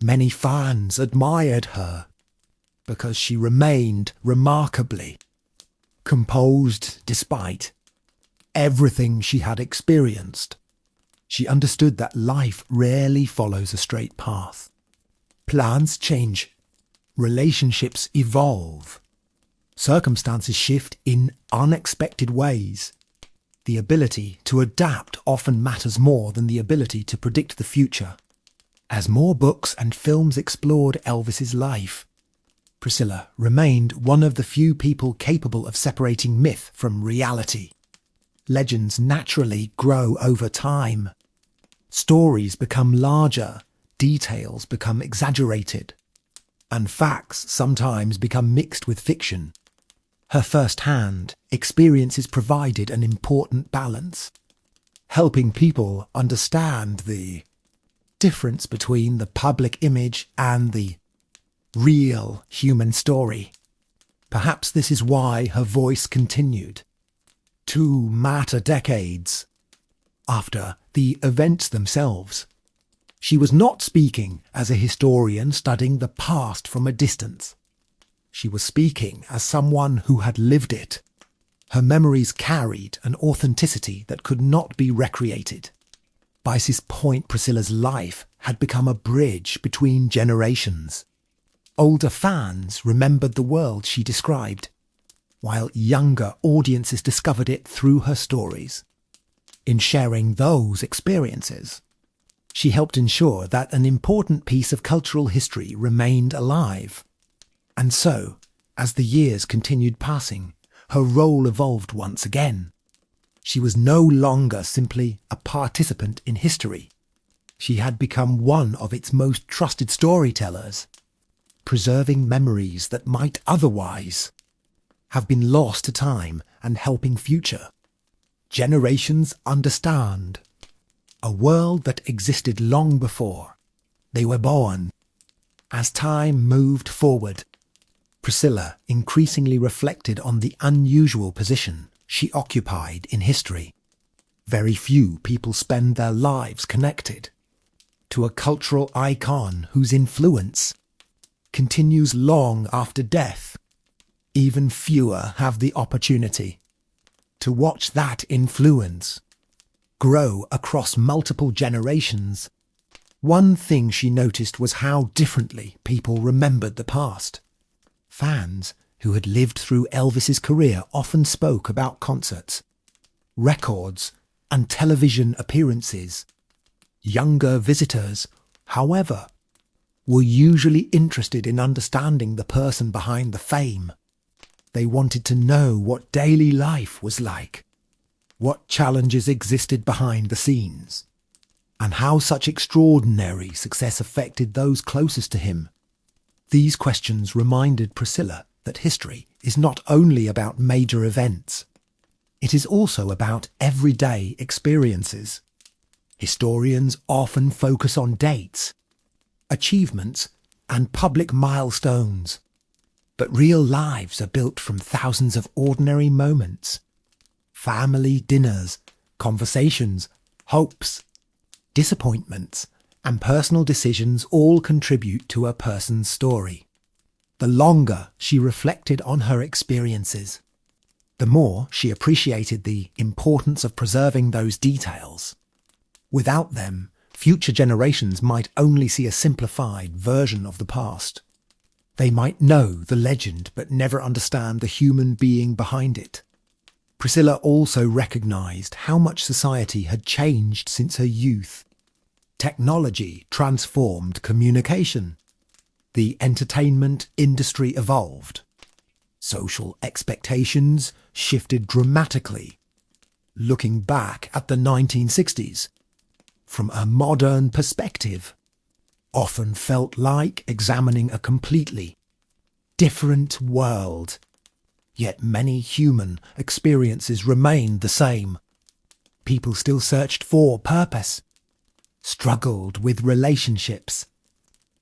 Many fans admired her because she remained remarkably composed despite everything she had experienced. She understood that life rarely follows a straight path. Plans change, Relationships evolve. Circumstances shift in unexpected ways. The ability to adapt often matters more than the ability to predict the future. As more books and films explored Elvis's life, Priscilla remained one of the few people capable of separating myth from reality. Legends naturally grow over time. Stories become larger, details become exaggerated, and facts sometimes become mixed with fiction. Her first-hand experiences provided an important balance, helping people understand the difference between the public image and the real human story. Perhaps this is why her voice continued to matter decades after the events themselves. She was not speaking as a historian studying the past from a distance. She was speaking as someone who had lived it. Her memories carried an authenticity that could not be recreated. By this point, Priscilla's life had become a bridge between generations. Older fans remembered the world she described, while younger audiences discovered it through her stories. In sharing those experiences, she helped ensure that an important piece of cultural history remained alive. And so, as the years continued passing, her role evolved once again. She was no longer simply a participant in history. She had become one of its most trusted storytellers, preserving memories that might otherwise have been lost to time and helping future generations understand a world that existed long before they were born. As time moved forward, Priscilla increasingly reflected on the unusual position she occupied in history. Very few people spend their lives connected to a cultural icon whose influence continues long after death. Even fewer have the opportunity to watch that influence grow across multiple generations. One thing she noticed was how differently people remembered the past. Fans who had lived through Elvis's career often spoke about concerts, records, and television appearances. Younger visitors, however, were usually interested in understanding the person behind the fame. They wanted to know what daily life was like, what challenges existed behind the scenes, and how such extraordinary success affected those closest to him. These questions reminded Priscilla that history is not only about major events. It is also about everyday experiences. Historians often focus on dates, achievements, and public milestones. But real lives are built from thousands of ordinary moments. Family dinners, conversations, hopes, disappointments, and personal decisions all contribute to a person's story. The longer she reflected on her experiences, the more she appreciated the importance of preserving those details. Without them, future generations might only see a simplified version of the past. They might know the legend but never understand the human being behind it. Priscilla also recognized how much society had changed since her youth. Technology transformed communication. The entertainment industry evolved. Social expectations shifted dramatically. Looking back at the 1960s, from a modern perspective, often felt like examining a completely different world. Yet many human experiences remained the same. People still searched for purpose, struggled with relationships,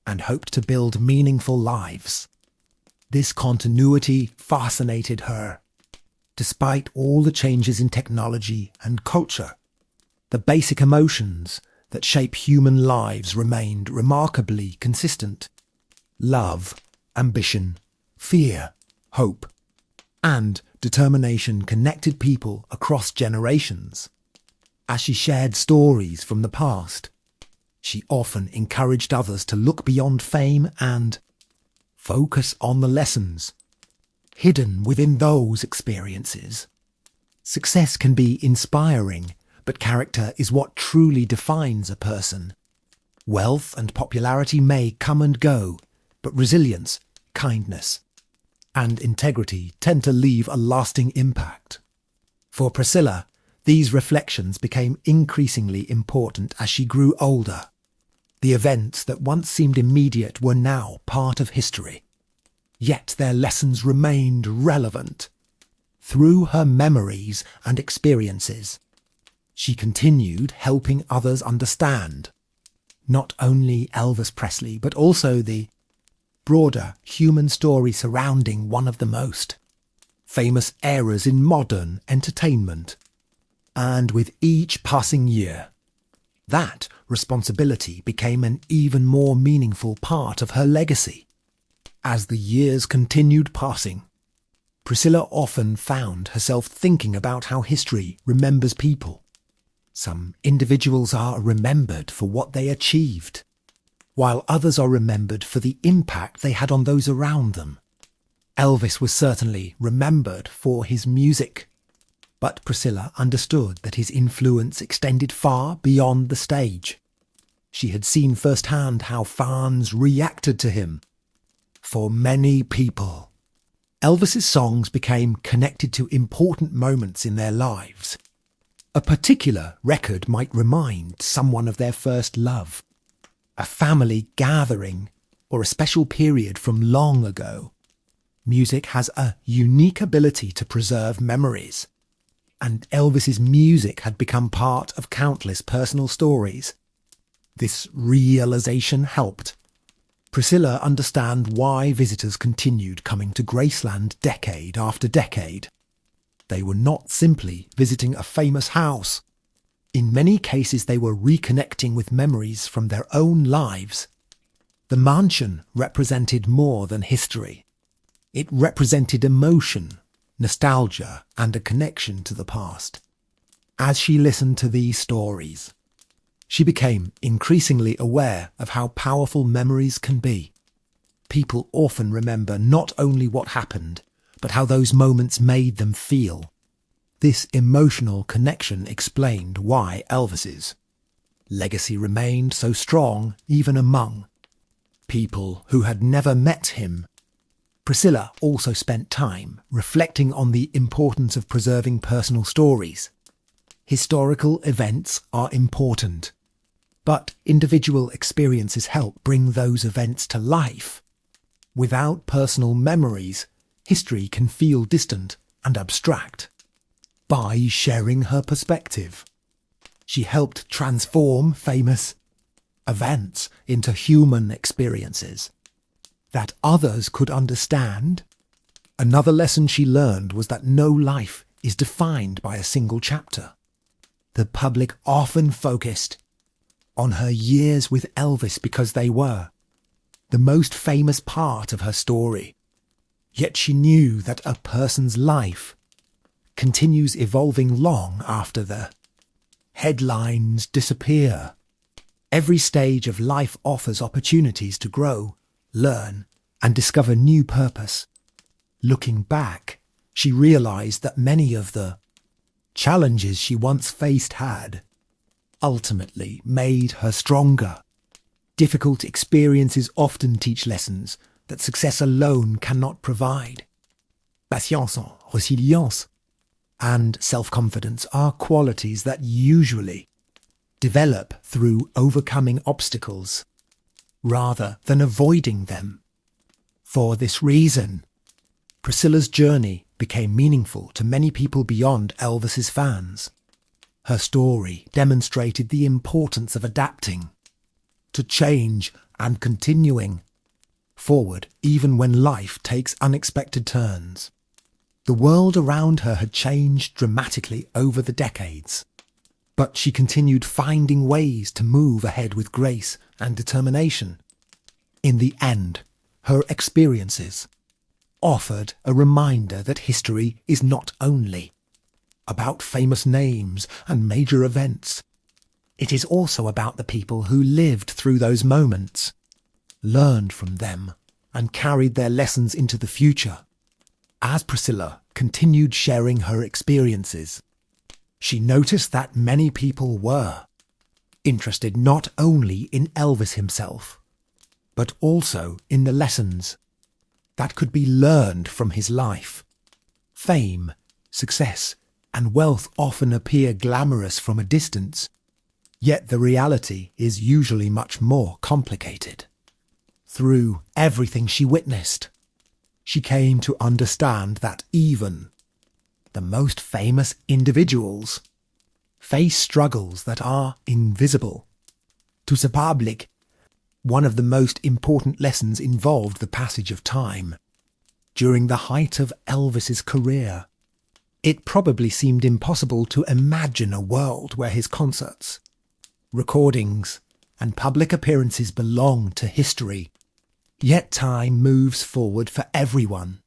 and hoped to build meaningful lives. This continuity fascinated her. Despite all the changes in technology and culture, the basic emotions that shape human lives remained remarkably consistent. Love, ambition, fear, hope, and determination connected people across generations. As she shared stories from the past, she often encouraged others to look beyond fame and Focus on the lessons hidden within those experiences. Success can be inspiring, but character is what truly defines a person. Wealth and popularity may come and go, but resilience, kindness, and integrity tend to leave a lasting impact. For Priscilla, these reflections became increasingly important as she grew older. The events that once seemed immediate were now part of history. Yet their lessons remained relevant. Through her memories and experiences, she continued helping others understand not only Elvis Presley, but also the broader human story surrounding one of the most famous eras in modern entertainment. And with each passing year, that responsibility became an even more meaningful part of her legacy. As the years continued passing, Priscilla often found herself thinking about how history remembers people. Some individuals are remembered for what they achieved, while others are remembered for the impact they had on those around them. Elvis was certainly remembered for his music, but Priscilla understood that his influence extended far beyond the stage. She had seen firsthand how fans reacted to him. For many people, Elvis's songs became connected to important moments in their lives. A particular record might remind someone of their first love, a family gathering, or a special period from long ago. Music has a unique ability to preserve memories, and Elvis's music had become part of countless personal stories. This realization helped Priscilla understand why visitors continued coming to Graceland decade after decade. They were not simply visiting a famous house. In many cases, they were reconnecting with memories from their own lives. The mansion represented more than history. It represented emotion, nostalgia, and a connection to the past. As she listened to these stories, she became increasingly aware of how powerful memories can be. People often remember not only what happened, but how those moments made them feel. This emotional connection explained why Elvis's legacy remained so strong even among people who had never met him. Priscilla also spent time reflecting on the importance of preserving personal stories. Historical events are important, but individual experiences help bring those events to life. Without personal memories, history can feel distant and abstract. By sharing her perspective, she helped transform famous events into human experiences that others could understand. Another lesson she learned was that no life is defined by a single chapter. The public often focused on her years with Elvis because they were the most famous part of her story. Yet she knew that a person's life continues evolving long after the headlines disappear. Every stage of life offers opportunities to grow, learn, and discover new purpose. Looking back, she realized that many of the challenges she once faced had ultimately made her stronger. Difficult experiences often teach lessons that success alone cannot provide. Patience, résilience, and self-confidence are qualities that usually develop through overcoming obstacles rather than avoiding them. For this reason, Priscilla's journey became meaningful to many people beyond Elvis's fans. Her story demonstrated the importance of adapting to change and continuing forward even when life takes unexpected turns. The world around her had changed dramatically over the decades, but she continued finding ways to move ahead with grace and determination. In the end, her experiences offered a reminder that history is not only about famous names and major events. It is also about the people who lived through those moments, learned from them, and carried their lessons into the future. As Priscilla continued sharing her experiences, she noticed that many people were interested not only in Elvis himself, but also in the lessons that could be learned from his life. Fame, success, and wealth often appear glamorous from a distance, yet the reality is usually much more complicated. Through everything she witnessed, she came to understand that even the most famous individuals face struggles that are invisible to the public. One of the most important lessons involved the passage of time. During the height of Elvis's career, it probably seemed impossible to imagine a world where his concerts, recordings, and public appearances belong to history. Yet time moves forward for everyone.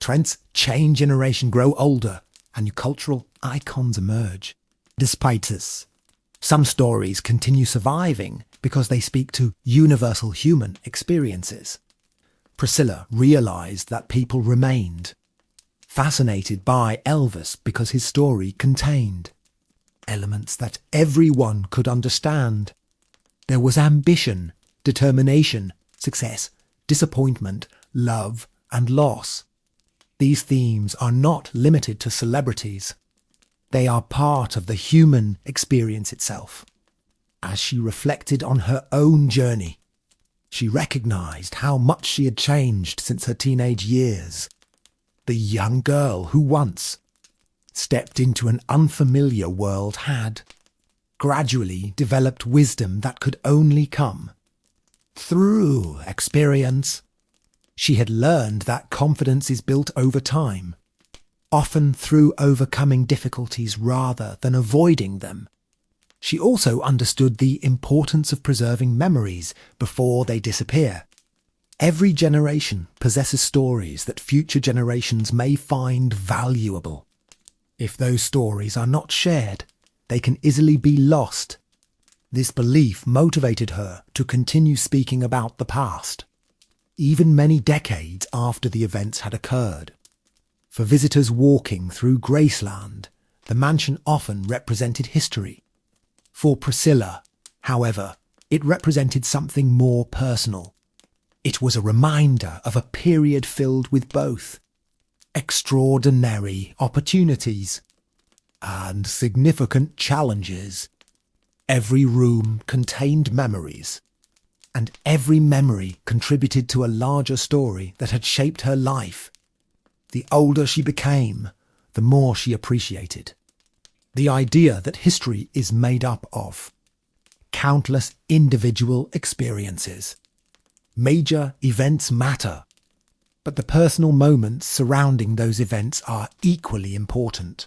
Trends change, generation grow older, and new cultural icons emerge. Despite this, some stories continue surviving because they speak to universal human experiences. Priscilla realized that people remained fascinated by Elvis because his story contained elements that everyone could understand. There was ambition, determination, success, disappointment, love, and loss. These themes are not limited to celebrities. They are part of the human experience itself. As she reflected on her own journey, she recognized how much she had changed since her teenage years. The young girl who once stepped into an unfamiliar world had gradually developed wisdom that could only come through experience. She had learned that confidence is built over time, often through overcoming difficulties rather than avoiding them. She also understood the importance of preserving memories before they disappear. Every generation possesses stories that future generations may find valuable. If those stories are not shared, they can easily be lost. This belief motivated her to continue speaking about the past, even many decades after the events had occurred. For visitors walking through Graceland, the mansion often represented history. For Priscilla, however, it represented something more personal. It was a reminder of a period filled with both extraordinary opportunities and significant challenges. Every room contained memories, and every memory contributed to a larger story that had shaped her life. The older she became, the more she appreciated the idea that history is made up of countless individual experiences. Major events matter, but the personal moments surrounding those events are equally important.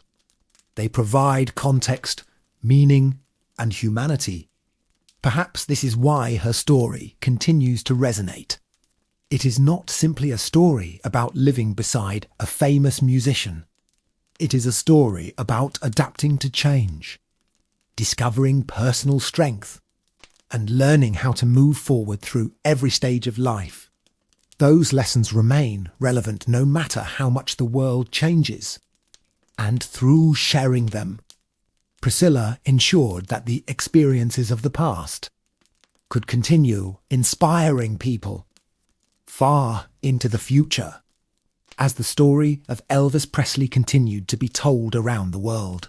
They provide context, meaning, and humanity. Perhaps this is why her story continues to resonate. It is not simply a story about living beside a famous musician. It is a story about adapting to change, discovering personal strength, and learning how to move forward through every stage of life. Those lessons remain relevant no matter how much the world changes. And through sharing them, Priscilla ensured that the experiences of the past could continue inspiring people far into the future, as the story of Elvis Presley continued to be told around the world.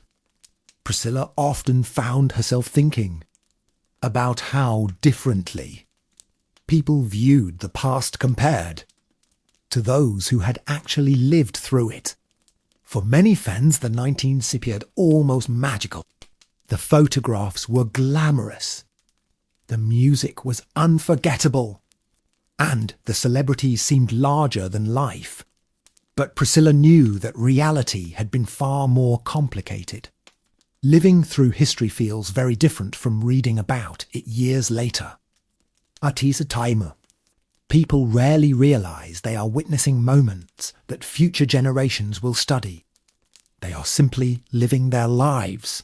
Priscilla often found herself thinking about how differently people viewed the past compared to those who had actually lived through it. For many fans, the 1960s appeared almost magical. The photographs were glamorous, the music was unforgettable, and the celebrities seemed larger than life. But Priscilla knew that reality had been far more complicated. Living through history feels very different from reading about it years later. At this time, people rarely realize they are witnessing moments that future generations will study. They are simply living their lives,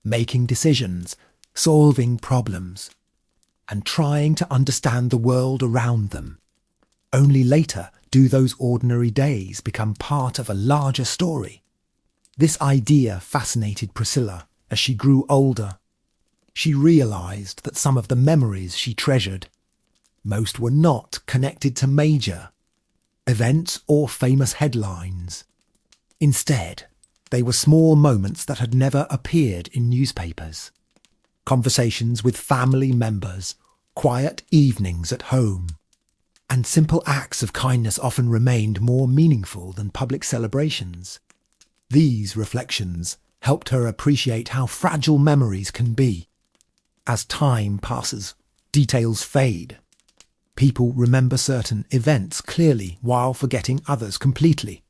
making decisions, solving problems, and trying to understand the world around them. Only later do those ordinary days become part of a larger story. This idea fascinated Priscilla as she grew older. She realised that some of the memories she treasured, most were not connected to major events or famous headlines. Instead, they were small moments that had never appeared in newspapers. Conversations with family members, quiet evenings at home, and simple acts of kindness often remained more meaningful than public celebrations. These reflections helped her appreciate how fragile memories can be. As time passes, details fade. People remember certain events clearly while forgetting others completely.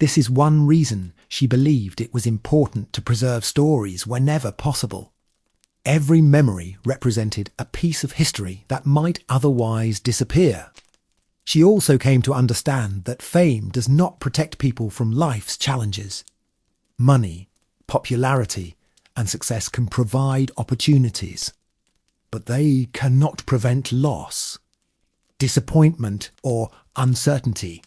This is one reason she believed it was important to preserve stories whenever possible. Every memory represented a piece of history that might otherwise disappear. She also came to understand that fame does not protect people from life's challenges. Money, popularity, and success can provide opportunities, but they cannot prevent loss, disappointment, or uncertainty.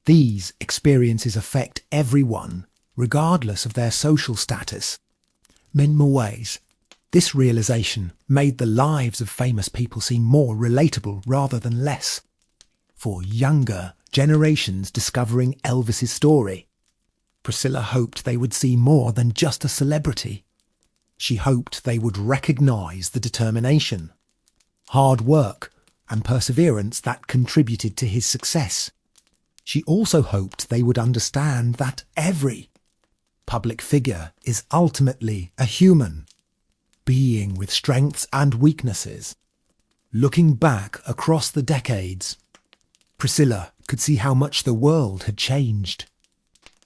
These experiences affect everyone, regardless of their social status. In more ways, this realization made the lives of famous people seem more relatable rather than less. For younger generations discovering Elvis's story, Priscilla hoped they would see more than just a celebrity. She hoped they would recognise the determination, hard work, and perseverance that contributed to his success. She also hoped they would understand that every public figure is ultimately a human being with strengths and weaknesses. Looking back across the decades, Priscilla could see how much the world had changed.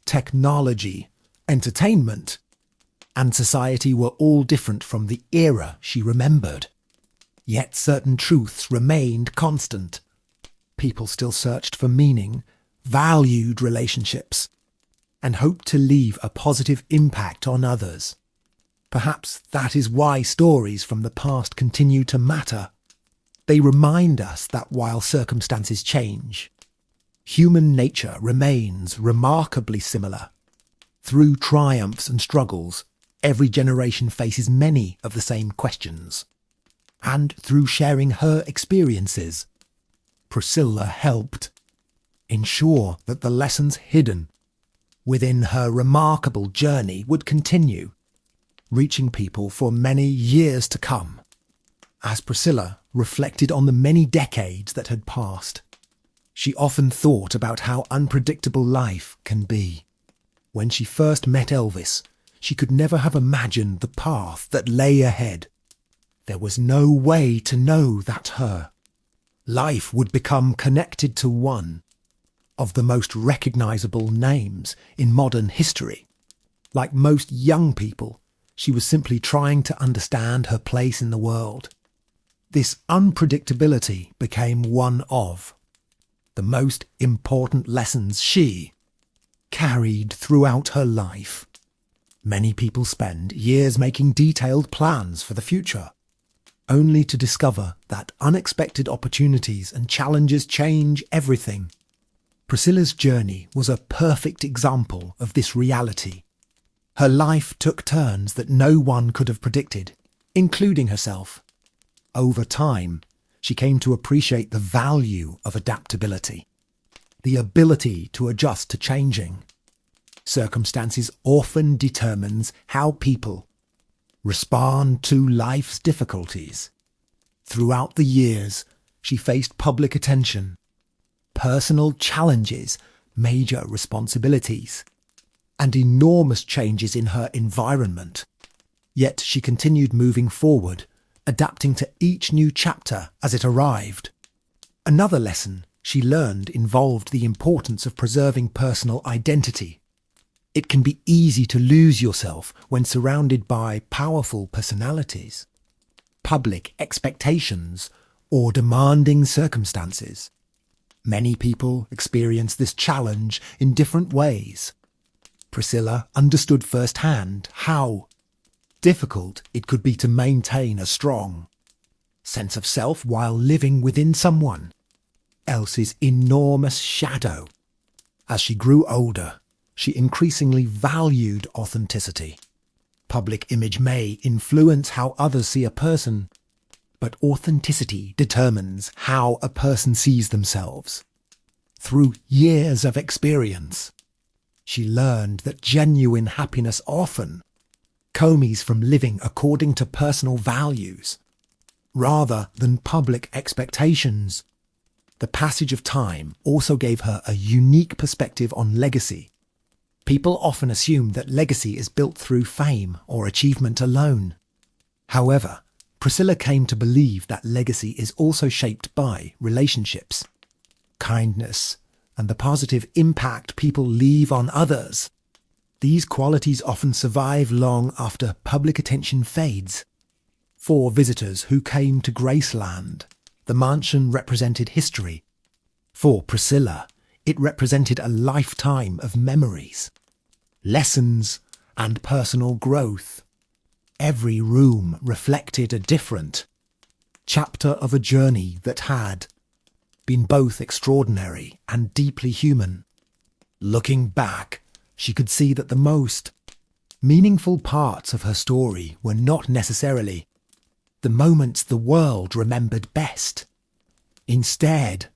Technology, entertainment, and society were all different from the era she remembered. Yet certain truths remained constant. People still searched for meaning, valued relationships, and hoped to leave a positive impact on others. Perhaps that is why stories from the past continue to matter. They remind us that while circumstances change, human nature remains remarkably similar. Through triumphs and struggles, every generation faces many of the same questions. And through sharing her experiences, Priscilla helped ensure that the lessons hidden within her remarkable journey would continue, reaching people for many years to come. As Priscilla reflected on the many decades that had passed, she often thought about how unpredictable life can be. When she first met Elvis, she could never have imagined the path that lay ahead. There was no way to know that her life would become connected to one of the most recognizable names in modern history. Like most young people, she was simply trying to understand her place in the world. This unpredictability became one of the most important lessons she carried throughout her life. Many people spend years making detailed plans for the future, only to discover that unexpected opportunities and challenges change everything. Priscilla's journey was a perfect example of this reality. Her life took turns that no one could have predicted, including herself. Over time, she came to appreciate the value of adaptability, the ability to adjust to changing. Circumstances often determines how people respond to life's difficulties. Throughout the years, she faced public attention, personal challenges, major responsibilities, and enormous changes in her environment. Yet she continued moving forward, adapting to each new chapter as it arrived. Another lesson she learned involved the importance of preserving personal identity. It can be easy to lose yourself when surrounded by powerful personalities, public expectations, or demanding circumstances. Many people experience this challenge in different ways. Priscilla understood firsthand how difficult it could be to maintain a strong sense of self while living within someone else's enormous shadow. As she grew older, she increasingly valued authenticity. Public image may influence how others see a person, but authenticity determines how a person sees themselves. Through years of experience, she learned that genuine happiness often comes from living according to personal values, rather than public expectations. The passage of time also gave her a unique perspective on legacy. People often assume that legacy is built through fame or achievement alone. However, Priscilla came to believe that legacy is also shaped by relationships, kindness, and the positive impact people leave on others. These qualities often survive long after public attention fades. For visitors who came to Graceland, the mansion represented history. For Priscilla, it represented a lifetime of memories, lessons, and personal growth. Every room reflected a different chapter of a journey that had been both extraordinary and deeply human. Looking back, she could see that the most meaningful parts of her story were not necessarily the moments the world remembered best. Instead,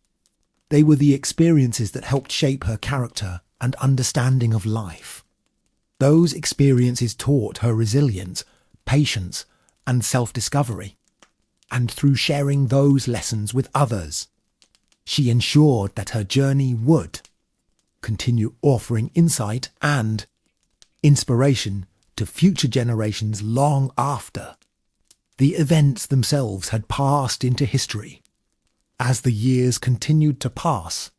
they were the experiences that helped shape her character and understanding of life. Those experiences taught her resilience, patience, and self-discovery. And through sharing those lessons with others, she ensured that her journey would continue offering insight and inspiration to future generations long after the events themselves had passed into history. As the years continued to pass,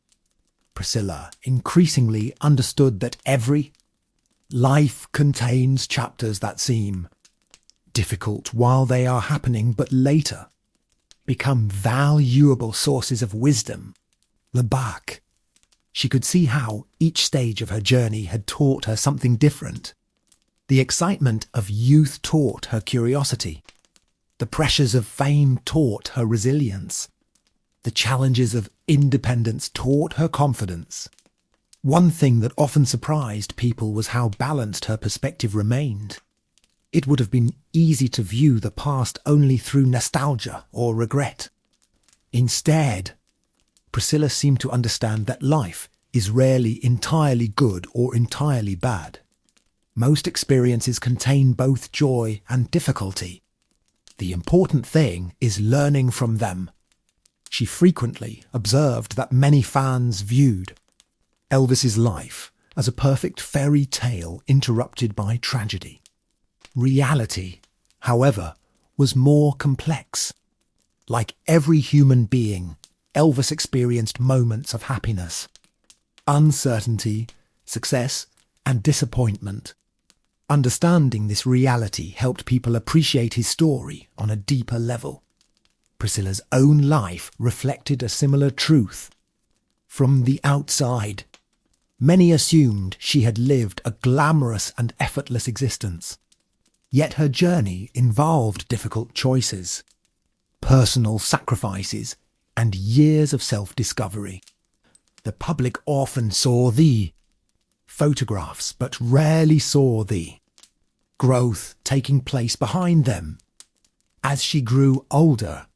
Priscilla increasingly understood that every life contains chapters that seem difficult while they are happening, but later become valuable sources of wisdom. Look back, she could see how each stage of her journey had taught her something different. The excitement of youth taught her curiosity. The pressures of fame taught her resilience. The challenges of independence taught her confidence. One thing that often surprised people was how balanced her perspective remained. It would have been easy to view the past only through nostalgia or regret. Instead, Priscilla seemed to understand that life is rarely entirely good or entirely bad. Most experiences contain both joy and difficulty. The important thing is learning from them. She frequently observed that many fans viewed Elvis's life as a perfect fairy tale interrupted by tragedy. Reality, however, was more complex. Like every human being, Elvis experienced moments of happiness, uncertainty, success, and disappointment. Understanding this reality helped people appreciate his story on a deeper level. Priscilla's own life reflected a similar truth. From the outside, many assumed she had lived a glamorous and effortless existence. Yet her journey involved difficult choices, personal sacrifices, and years of self-discovery. The public often saw the photographs, but rarely saw the growth taking place behind them. As she grew older,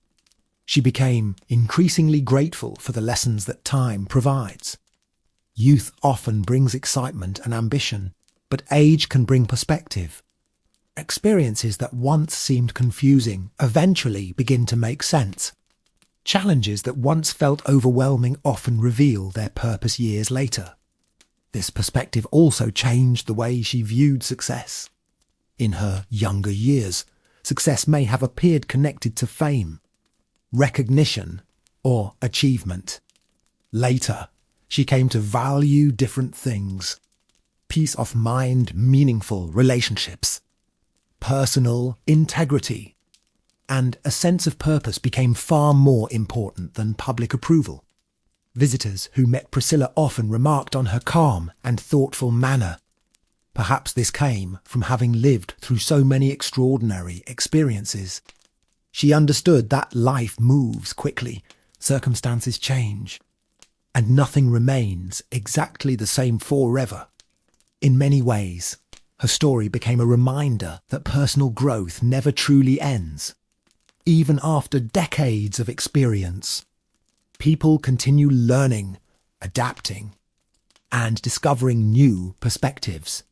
she became increasingly grateful for the lessons that time provides. Youth often brings excitement and ambition, but age can bring perspective. Experiences that once seemed confusing eventually begin to make sense. Challenges that once felt overwhelming often reveal their purpose years later. This perspective also changed the way she viewed success. In her younger years, success may have appeared connected to fame, recognition, or achievement. Later, she came to value different things: peace of mind, meaningful relationships, personal integrity, and a sense of purpose became far more important than public approval. Visitors who met Priscilla often remarked on her calm and thoughtful manner. Perhaps this came from having lived through so many extraordinary experiences. She understood that life moves quickly, circumstances change, and nothing remains exactly the same forever. In many ways, her story became a reminder that personal growth never truly ends. Even after decades of experience, people continue learning, adapting, and discovering new perspectives.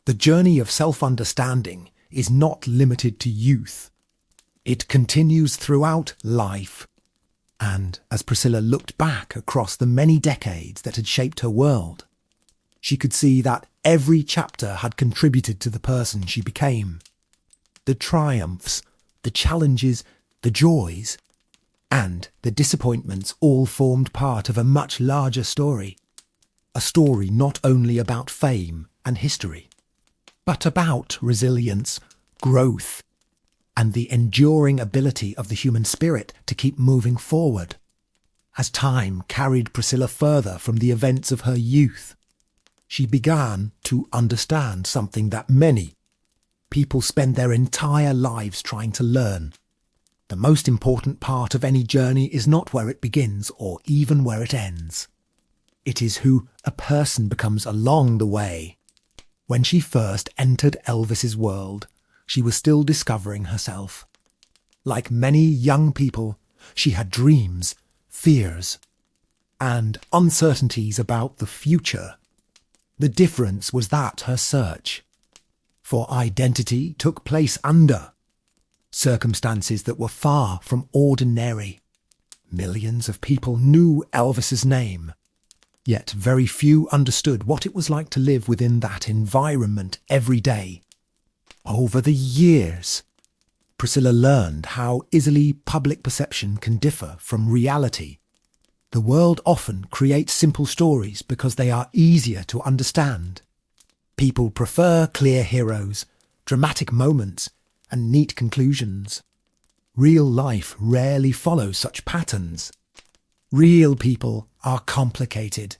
The journey of self-understanding is not limited to youth. It continues throughout life. And as Priscilla looked back across the many decades that had shaped her world, she could see that every chapter had contributed to the person she became. The triumphs, the challenges, the joys, and the disappointments all formed part of a much larger story. A story not only about fame and history, but about resilience, growth, and the enduring ability of the human spirit to keep moving forward. As time carried Priscilla further from the events of her youth, she began to understand something that many people spend their entire lives trying to learn. The most important part of any journey is not where it begins or even where it ends. It is who a person becomes along the way. When she first entered Elvis's world, she was still discovering herself. Like many young people, she had dreams, fears, and uncertainties about the future. The difference was that her search for identity took place under circumstances that were far from ordinary. Millions of people knew Elvis's name, yet very few understood what it was like to live within that environment every day. Over the years, Priscilla learned how easily public perception can differ from reality. The world often creates simple stories because they are easier to understand. People prefer clear heroes, dramatic moments, and neat conclusions. Real life rarely follows such patterns. Real people are complicated.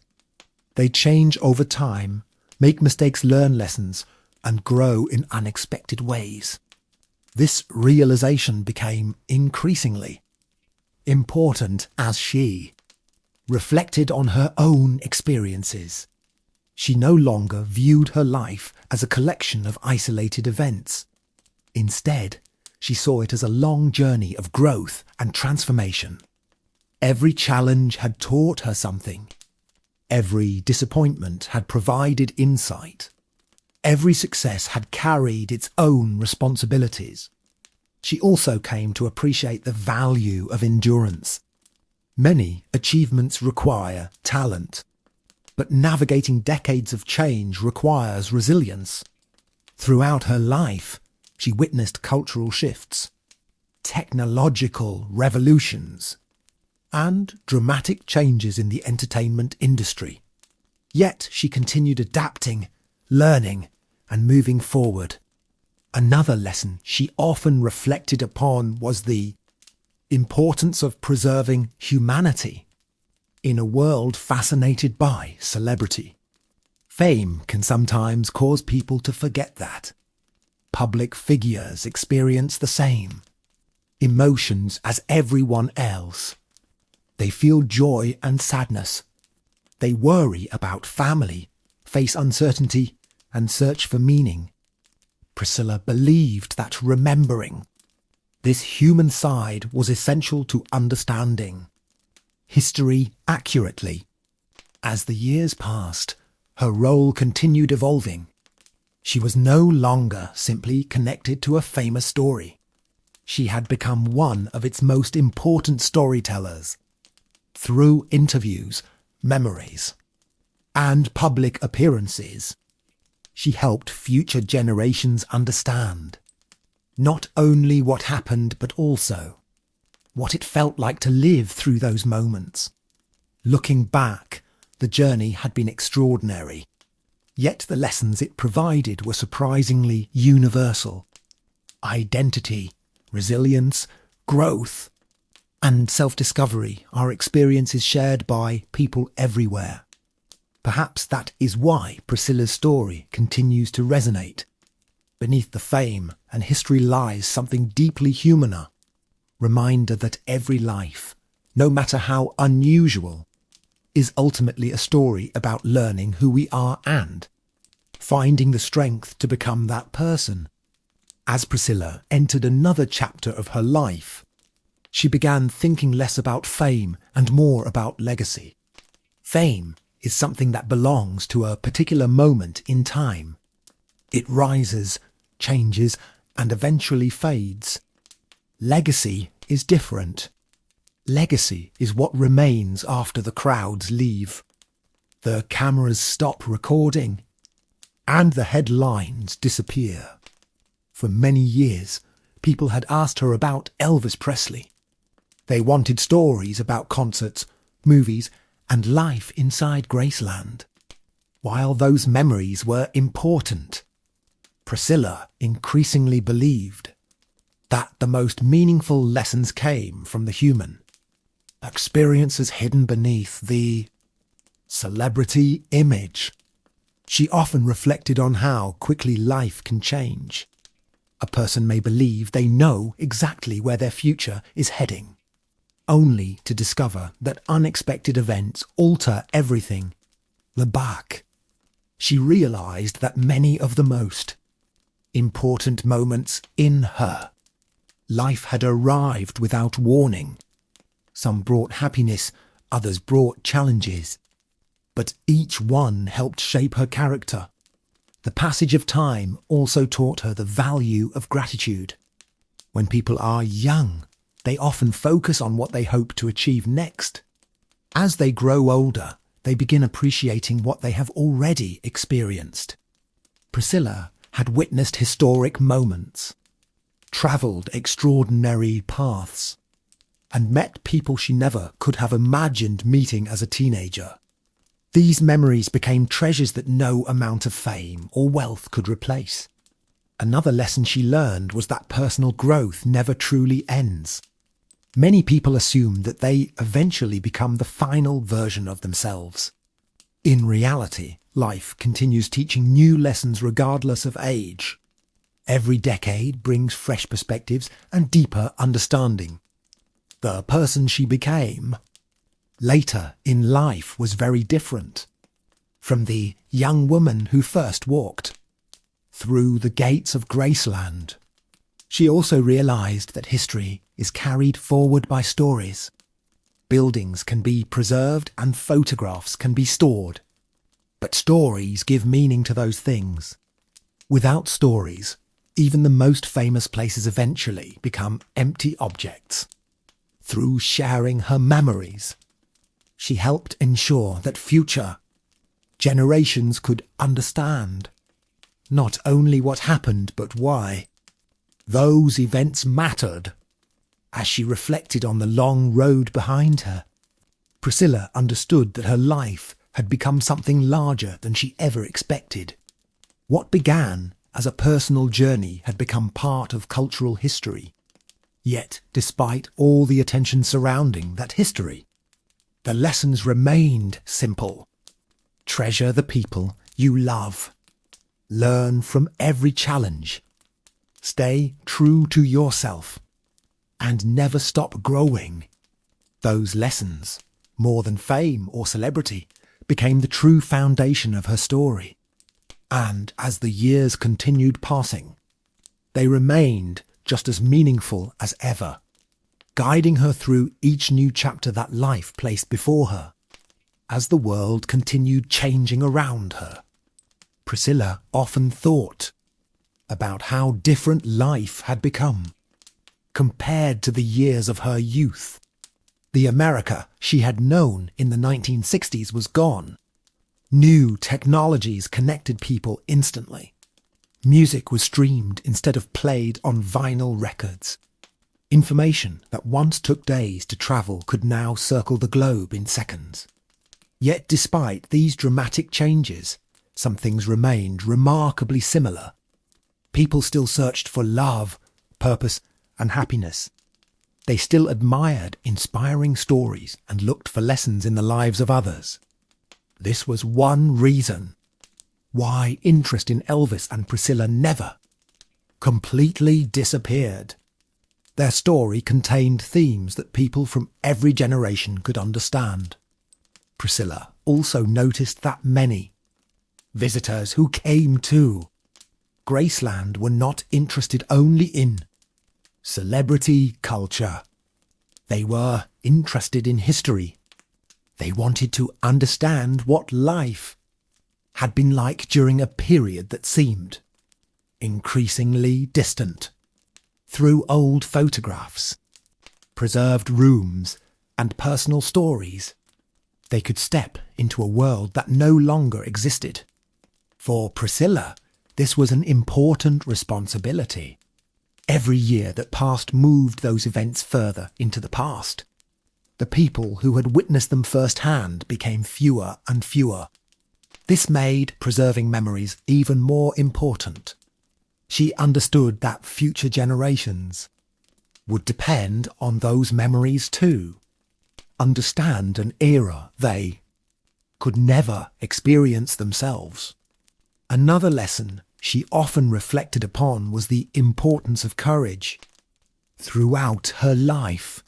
They change over time, make mistakes, learn lessons, and grow in unexpected ways. This realization became increasingly important as she reflected on her own experiences. She no longer viewed her life as a collection of isolated events. Instead, she saw it as a long journey of growth and transformation. Every challenge had taught her something. Every disappointment had provided insight. Every success had carried its own responsibilities. She also came to appreciate the value of endurance. Many achievements require talent, but navigating decades of change requires resilience. Throughout her life, she witnessed cultural shifts, technological revolutions, and dramatic changes in the entertainment industry. Yet she continued adapting, learning, and moving forward. Another lesson she often reflected upon was the importance of preserving humanity in a world fascinated by celebrity. Fame can sometimes cause people to forget that. Public figures experience the same emotions as everyone else. They feel joy and sadness. They worry about family, face uncertainty, and search for meaning. Priscilla believed that remembering this human side was essential to understanding history accurately. As the years passed, her role continued evolving. She was no longer simply connected to a famous story. She had become one of its most important storytellers. Through interviews, memories, and public appearances, she helped future generations understand not only what happened, but also what it felt like to live through those moments. Looking back, the journey had been extraordinary, yet the lessons it provided were surprisingly universal. Identity, resilience, growth, and self-discovery are experiences shared by people everywhere. Perhaps that is why Priscilla's story continues to resonate. Beneath the fame and history lies something deeply humaner. Reminder that every life, no matter how unusual, is ultimately a story about learning who we are and finding the strength to become that person. As Priscilla entered another chapter of her life, she began thinking less about fame and more about legacy. Fame is something that belongs to a particular moment in time. It rises, changes, and eventually fades. Legacy is different. Legacy is what remains after the crowds leave. The cameras stop recording, and the headlines disappear. For many years, people had asked her about Elvis Presley. They wanted stories about concerts, movies, and life inside Graceland. While those memories were important, Priscilla increasingly believed that the most meaningful lessons came from the human, experiences hidden beneath the celebrity image. She often reflected on how quickly life can change. A person may believe they know exactly where their future is heading, only to discover that unexpected events alter everything. Back, she realized that many of the most important moments in her life had arrived without warning. Some brought happiness, others brought challenges, but each one helped shape her character. The passage of time also taught her the value of gratitude. When people are young, they often focus on what they hope to achieve next. As they grow older, they begin appreciating what they have already experienced. Priscilla had witnessed historic moments, travelled extraordinary paths, and met people she never could have imagined meeting as a teenager. These memories became treasures that no amount of fame or wealth could replace. Another lesson she learned was that personal growth never truly ends. Many people assume that they eventually become the final version of themselves. In reality, life continues teaching new lessons regardless of age. Every decade brings fresh perspectives and deeper understanding. The person she became later in life was very different from the young woman who first walked through the gates of Graceland. She also realized that history is carried forward by stories. Buildings can be preserved and photographs can be stored, but stories give meaning to those things. Without stories, even the most famous places eventually become empty objects. Through sharing her memories, she helped ensure that future generations could understand not only what happened but why. Those events mattered. As she reflected on the long road behind her, Priscilla understood that her life had become something larger than she ever expected. What began as a personal journey had become part of cultural history. Yet, despite all the attention surrounding that history, the lessons remained simple. Treasure the people you love. Learn from every challenge. Stay true to yourself. And never stop growing. Those lessons, more than fame or celebrity, became the true foundation of her story. And as the years continued passing, they remained just as meaningful as ever, guiding her through each new chapter that life placed before her. As the world continued changing around her, Priscilla often thought about how different life had become compared to the years of her youth. The America she had known in the 1960s was gone. New technologies connected people instantly. Music was streamed instead of played on vinyl records. Information that once took days to travel could now circle the globe in seconds. Yet despite these dramatic changes, some things remained remarkably similar. People still searched for love, purpose, and happiness. They still admired inspiring stories and looked for lessons in the lives of others. This was one reason why interest in Elvis and Priscilla never completely disappeared. Their story contained themes that people from every generation could understand. Priscilla also noticed that many visitors who came to Graceland were not interested only in celebrity culture. They were interested in history. They wanted to understand what life had been like during a period that seemed increasingly distant. Through old photographs, preserved rooms, and personal stories, they could step into a world that no longer existed. For Priscilla, this was an important responsibility. Every year that passed moved those events further into the past. The people who had witnessed them firsthand became fewer and fewer. This made preserving memories even more important. She understood that future generations would depend on those memories too. Understand an era they could never experience themselves. Another lesson she often reflected upon was the importance of courage. Throughout her life,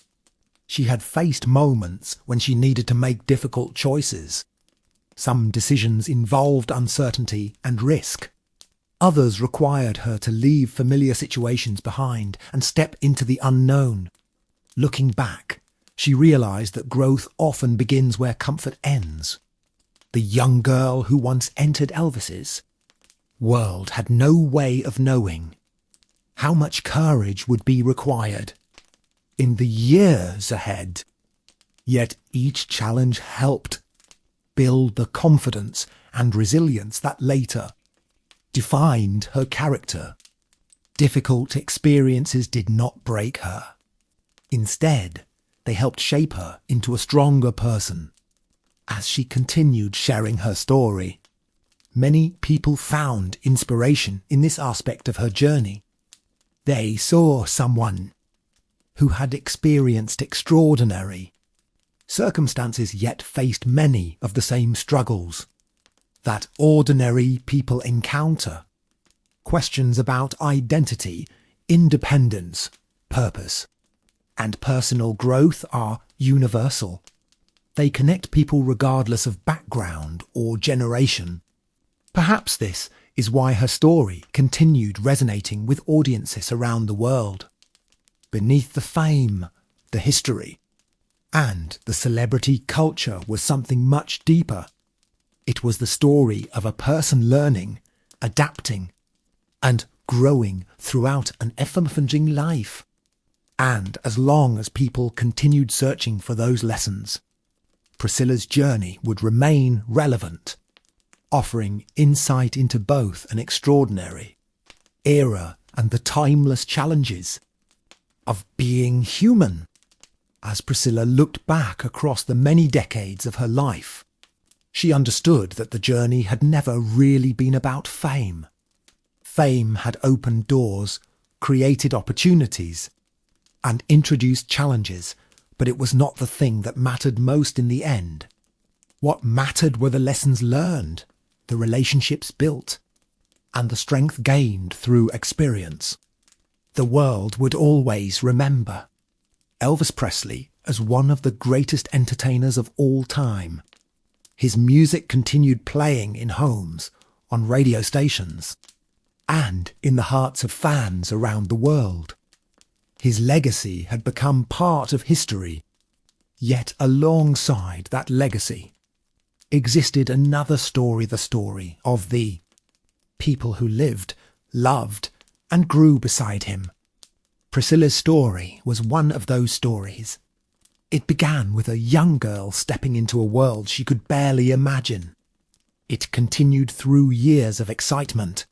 she had faced moments when she needed to make difficult choices. Some decisions involved uncertainty and risk. Others required her to leave familiar situations behind and step into the unknown. Looking back, she realized that growth often begins where comfort ends. The young girl who once entered Elvis's world had no way of knowing how much courage would be required in the years ahead. Yet each challenge helped build the confidence and resilience that later defined her character. Difficult experiences did not break her. Instead, they helped shape her into a stronger person. As she continued sharing her story, many people found inspiration in this aspect of her journey. They saw someone who had experienced extraordinary circumstances yet faced many of the same struggles that ordinary people encounter. Questions about identity, independence, purpose, and personal growth are universal. They connect people regardless of background or generation. Perhaps this is why her story continued resonating with audiences around the world. Beneath the fame, the history, and the celebrity culture was something much deeper. It was the story of a person learning, adapting, and growing throughout an ever-changing life. And as long as people continued searching for those lessons, Priscilla's journey would remain relevant, offering insight into both an extraordinary era and the timeless challenges of being human. As Priscilla looked back across the many decades of her life, she understood that the journey had never really been about fame. Fame had opened doors, created opportunities, and introduced challenges, but it was not the thing that mattered most in the end. What mattered were the lessons learned, the relationships built, and the strength gained through experience. The world would always remember Elvis Presley as one of the greatest entertainers of all time. His music continued playing in homes, on radio stations, and in the hearts of fans around the world. His legacy had become part of history. Yet alongside that legacy existed another story, the story of the people who lived, loved, and grew beside him. Priscilla's story was one of those stories. It began with a young girl stepping into a world she could barely imagine. It continued through years of excitement,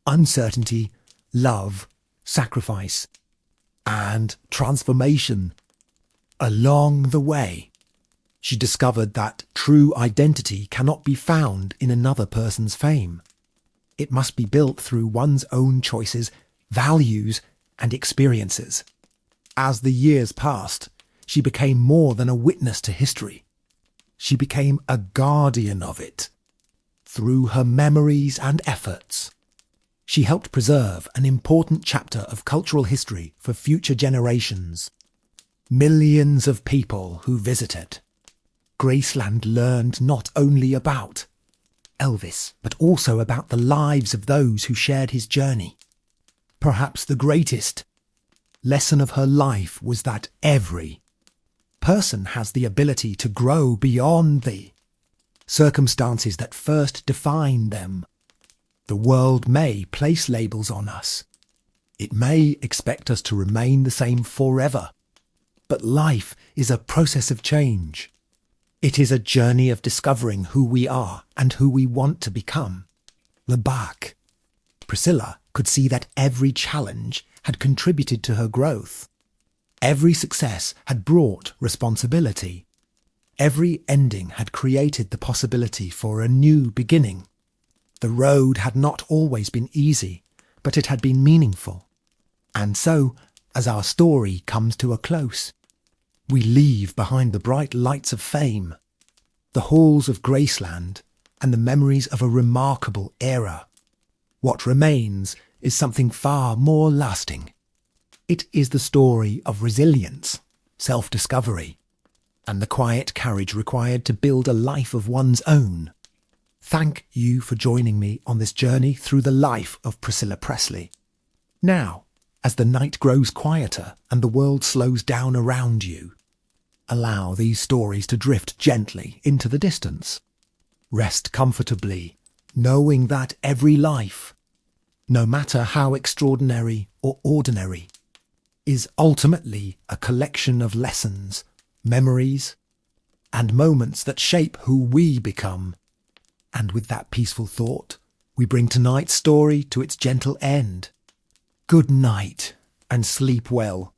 uncertainty, love, sacrifice, and transformation. Along the way, she discovered that true identity cannot be found in another person's fame. It must be built through one's own choices, values, and experiences. As the years passed, she became more than a witness to history. She became a guardian of it. Through her memories and efforts, she helped preserve an important chapter of cultural history for future generations. Millions of people who visited Graceland learned not only about Elvis, but also about the lives of those who shared his journey. Perhaps the greatest lesson of her life was that every person has the ability to grow beyond the circumstances that first define them. The world may place labels on us. It may expect us to remain the same forever. But life is a process of change. It is a journey of discovering who we are and who we want to become. Back, Priscilla could see that every challenge had contributed to her growth. Every success had brought responsibility. Every ending had created the possibility for a new beginning. The road had not always been easy, but it had been meaningful. And so, as our story comes to a close, we leave behind the bright lights of fame, the halls of Graceland, and the memories of a remarkable era. What remains is something far more lasting. It is the story of resilience, self-discovery, and the quiet courage required to build a life of one's own. Thank you for joining me on this journey through the life of Priscilla Presley. Now, as the night grows quieter and the world slows down around you, allow these stories to drift gently into the distance. Rest comfortably, knowing that every life, no matter how extraordinary or ordinary, is ultimately a collection of lessons, memories, and moments that shape who we become. And with that peaceful thought, we bring tonight's story to its gentle end. Good night, and sleep well.